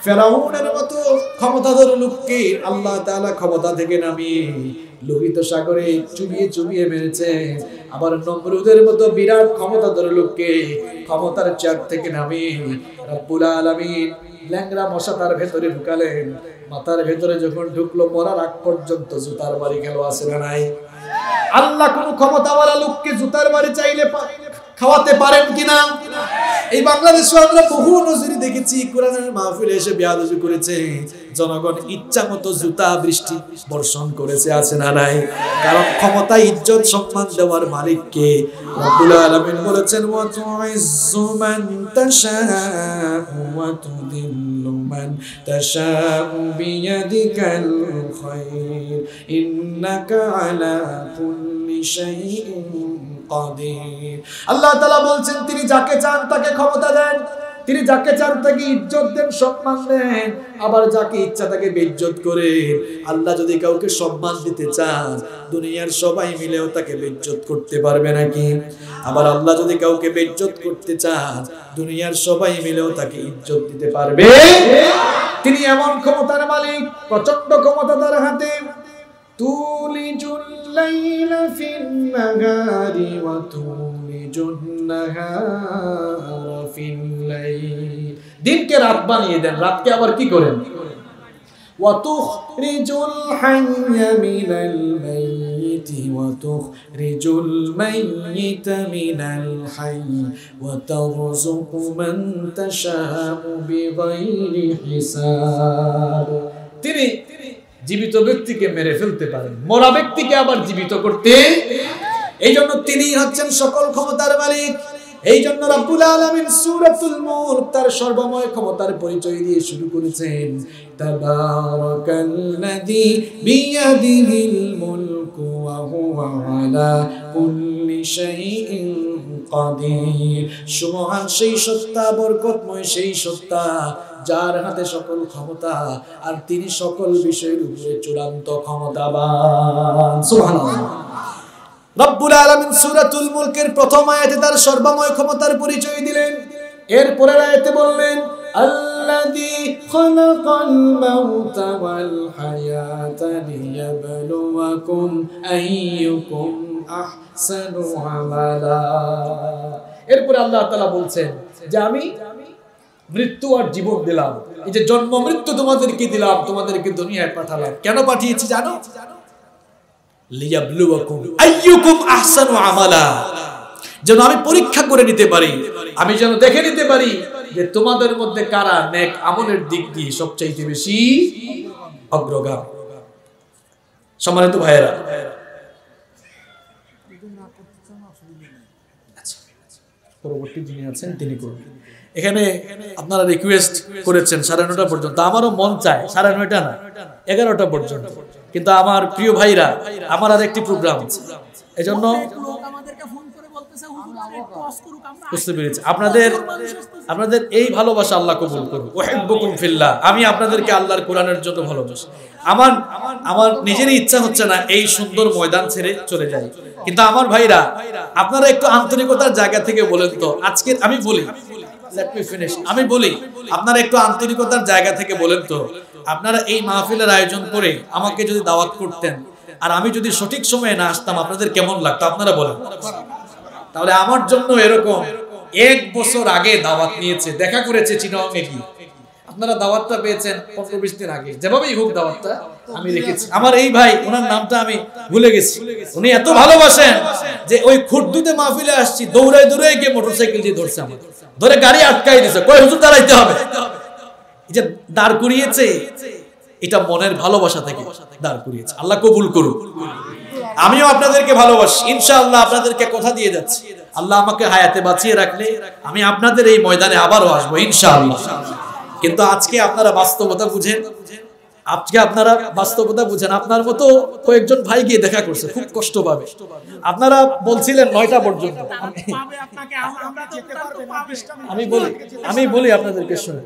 ফেরাউনের মতো ক্ষমতাধর লোককে আল্লাহ তাআলা ক্ষমতা থেকে নামিয়ে লোহিত সাগরে চুবিয়ে চুবিয়ে মেরেছে। আবার নমরুদের মতো বিরাট ক্ষমতাধর লোককে ক্ষমতার চেয়ার থেকে নামিয়ে রব্বুল আলামিন ল্যাংড়া মশা তার ভেতরে ঢুকালেন। মাথার ভেতরে যখন ঢুকলো মরার আগ পর্যন্ত জুতার বাড়ি খেলো আছে না নাই? আল্লাহ কোন ক্ষমতাওয়ালা লোককে জুতার বাড়ি চাইলে খাওয়াতে পারেন কিনা? এই বাংলাদেশে আমরা বহু নজির দেখেছি, কোরআনের মাহফিলে এসে বেয়াদবি করেছে, জনগণ ইচ্ছা মতো জুতা বৃষ্টি বর্ষণ করেছে আছে না নাই? কারণ ক্ষমতা ইজ্জত সম্মান দেওয়ার মালিক কে? রব্বুল আলামিন বলেছেন ওয়া তুইজ্জু মান তাশাউ ওয়া তুদিল্লু মান তাশাউ বিয়াদিকাল খায়র ইন্নাকা আলা কুল্লি শাইইন কাদির। আল্লাহ তাআলা বলছেন তিনি যাকে চান তাকে ক্ষমতা দেন, তিনি যাকে চান তাকে ইজ্জত দেন, সম্মান দেন, আবার যাকে ইচ্ছা তাকে বেইজ্জত করেন। আল্লাহ যদি কাউকে সম্মান দিতে চান, দুনিয়ার সবাই মিলেও তাকে বেইজ্জত করতে পারবে নাকি? আবার আল্লাহ যদি কাউকে বেইজ্জত করতে চান, দুনিয়ার সবাই মিলেও তাকে ইজ্জত দিতে পারবে। তিনি এমন ক্ষমতার মালিক, প্রচন্ড ক্ষমতা তার হাতে। তুলিজুল লাইলা ফিন নাহারি ওয়া তুলিজুন নাহারা ফিল লাইল, দিনকে রাত বানিয়ে দেন, রাতকে আবার কি করেন? ওয়া তুখরিজুল হাইয়া মিনাল মাইয়িতি ওয়া তুখরিজুল মাইয়িতা মিনাল হাইয়্যি ওয়া তারযুকু মান তাশাউ বিগাইরি হিসাব। তিনি জীবিত ব্যক্তিকে মেরে ফেলতে পারেন, মরা ব্যক্তিকে আবার জীবিত করতে। এই জন্য তিনি হচ্ছেন সকল ক্ষমতার মালিক। এই জন্য রব্বুল আলামিন সূরাতুল মুলক তার সর্বময় ক্ষমতার পরিচয় দিয়ে শুরু করেছেন তাবারাকাল্লাযী বিয়াদিহিল মুলকু ওয়া হুয়া আলা কুল্লি শাইইন কাদির। সুবহান সেই সত্তা, বরকতময় সেই সত্তা যার হাতে সকল ক্ষমতা আর তিনি সকল বিষয়ের উপরে চূড়ান্ত ক্ষমতাবান। সুবহানাল্লাহ। রব্বুল আলামিন সূরাতুল মুলকের প্রথম আয়াতে তার সর্বময় ক্ষমতার পরিচয় দিলেন। এর পরের আয়াতে বললেন আল্লাযী খালাকাল মাউতা ওয়াল হায়াতা লিয়াবলুয়াকুম আইয়ুকুম আহসানু আমালা। এরপরে আল্লাহ তাআলা বলছেন যে আমি মৃত্যু আর জীবন দিলাম, এই যে জন্ম মৃত্যু তোমাদেরকে দিলাম, তোমাদেরকে দুনিয়ায় পাঠালাম। কেন পাঠিয়েছি জানো? লিয়াবলুয়াকুম আইয়ুকুম আহসানু আমালা, যেন আমি পরীক্ষা করে নিতে পারি, আমি যেন দেখে নিতে পারি যে তোমাদের মধ্যে কারা নেক আমলের দিক দিয়ে সবচাইতে বেশি অগ্রগামী। সম্মানিত ভাইয়েরা, পরবর্তী যিনি আছেন তিনি করুন। এখানে আপনারা রিকোয়েস্ট করেছেন 9:30 পর্যন্ত, আমারও মন চায় 9:30 না 11টা পর্যন্ত, কিন্তু আমার প্রিয় ভাইরা আমার আর একটি প্রোগ্রাম আছে, এজন্য বুঝতে পেরেছি আপনাদের এই ভালোবাসা আল্লাহ কবুল করুন। উহিব্বুকুম ফিল্লাহ, আমি আপনাদেরকে আল্লাহর কোরআনের জন্য ভালোবাসি। আমার নিজেরই ইচ্ছা হচ্ছে না এই সুন্দর ময়দান ছেড়ে চলে যাই, কিন্তু আমার ভাইরা আপনারা একটু আন্তরিকতার জায়গা থেকে বলেন তো, আজকে আমি বলি আপনারা একটু আন্তরিকতার জায়গা থেকে বলেন তো, আপনারা এই মাহফিলের আয়োজন করে আমাকে যদি দাওয়াত করতেন আর আমি যদি সঠিক সময়ে না আসতাম আপনাদের কেমন লাগতো? আপনারা বলেন। তাহলে আমার জন্য এরকম 1 বছর আগে দাওয়াত নিয়েছে, দেখা করেছে চিনাওয়াঙে গিয়ে, আপনারা দাওয়াতটা পেয়েছেন 15-20 দিন আগে, যেভাবেই হোক দাওয়াতটা আমি রেখেছি। আমার এই ভাই, ওনার নামটা আমি ভুলে গেছি, উনি এত ভালোবাসেন যে ওই খুরদুতে মাহফিলে আসছি, দৌড়ায় গিয়ে মোটরসাইকেল দিয়ে ধরছে, আমার ধরে গাড়ি আটকাই দিয়েছে, কই হুজুর দাঁড়াইতে হবে, এই যে দাঁড় করিয়েছে, এটা মনের ভালোবাসা থেকে দাঁড় করিয়েছে। আল্লাহ কবুল করুক। আমিও আপনাদেরকে ভালোবাসি, ইনশাআল্লাহ আপনাদেরকে কথা দিয়ে যাচ্ছি, আল্লাহ আমাকে হায়াতে বাঁচিয়ে রাখলে আমি আপনাদের এই ময়দানে আবারও আসবো ইনশাআল্লাহ। কিন্তু আজকে আপনারা বাস্তবতা বুঝেন, আপনার মতো কয়েকজন ভাই গিয়ে দেখা করছে, খুব কষ্ট পাবে। আপনারা বলছিলেন 9টা পর্যন্ত, আমি বলি আপনাদেরকে শুনে,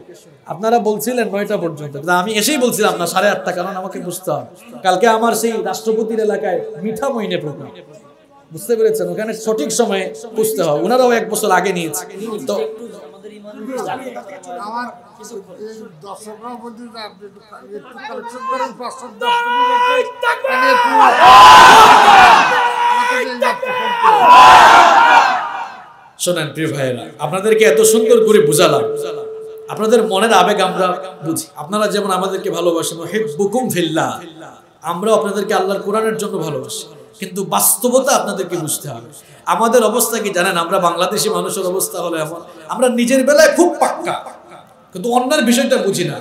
আপনারা বলছিলেন 9টা পর্যন্ত, আমি এসেই বলছিলাম না 8:30, কারণ আমাকে বুঝতে হবে কালকে আমার সেই রাষ্ট্রপতির এলাকায় মিঠা মইনে প্রোগ্রাম, বুঝতে পেরেছেন? ওখানে সঠিক সময়ে বুঝতে হবে, ওনারাও 1 বছর আগে নিয়েছে। তো শোনেন প্রিয় ভাইয়েরা, আপনাদেরকে এত সুন্দর করে বুঝালাম, আপনাদের মনের আবেগ আমরা বুঝি। আপনারা যেমন আমাদেরকে ভালোবাসেন, উহিব্বুকুম ফিল্লাহ, আমরা আপনাদেরকে আল্লাহর কোরআনের জন্য ভালোবাসি, কিন্তু বাস্তবতা আপনাদেরকে বুঝতে হবে। আমাদের অবস্থা কি জানেন? আমরা বাংলাদেশি মানুষের অবস্থা হলো এমন, আমরা নিজের বেলায় খুব পাক্কা, কিন্তু অন্যের বিষয়টা বুঝি না।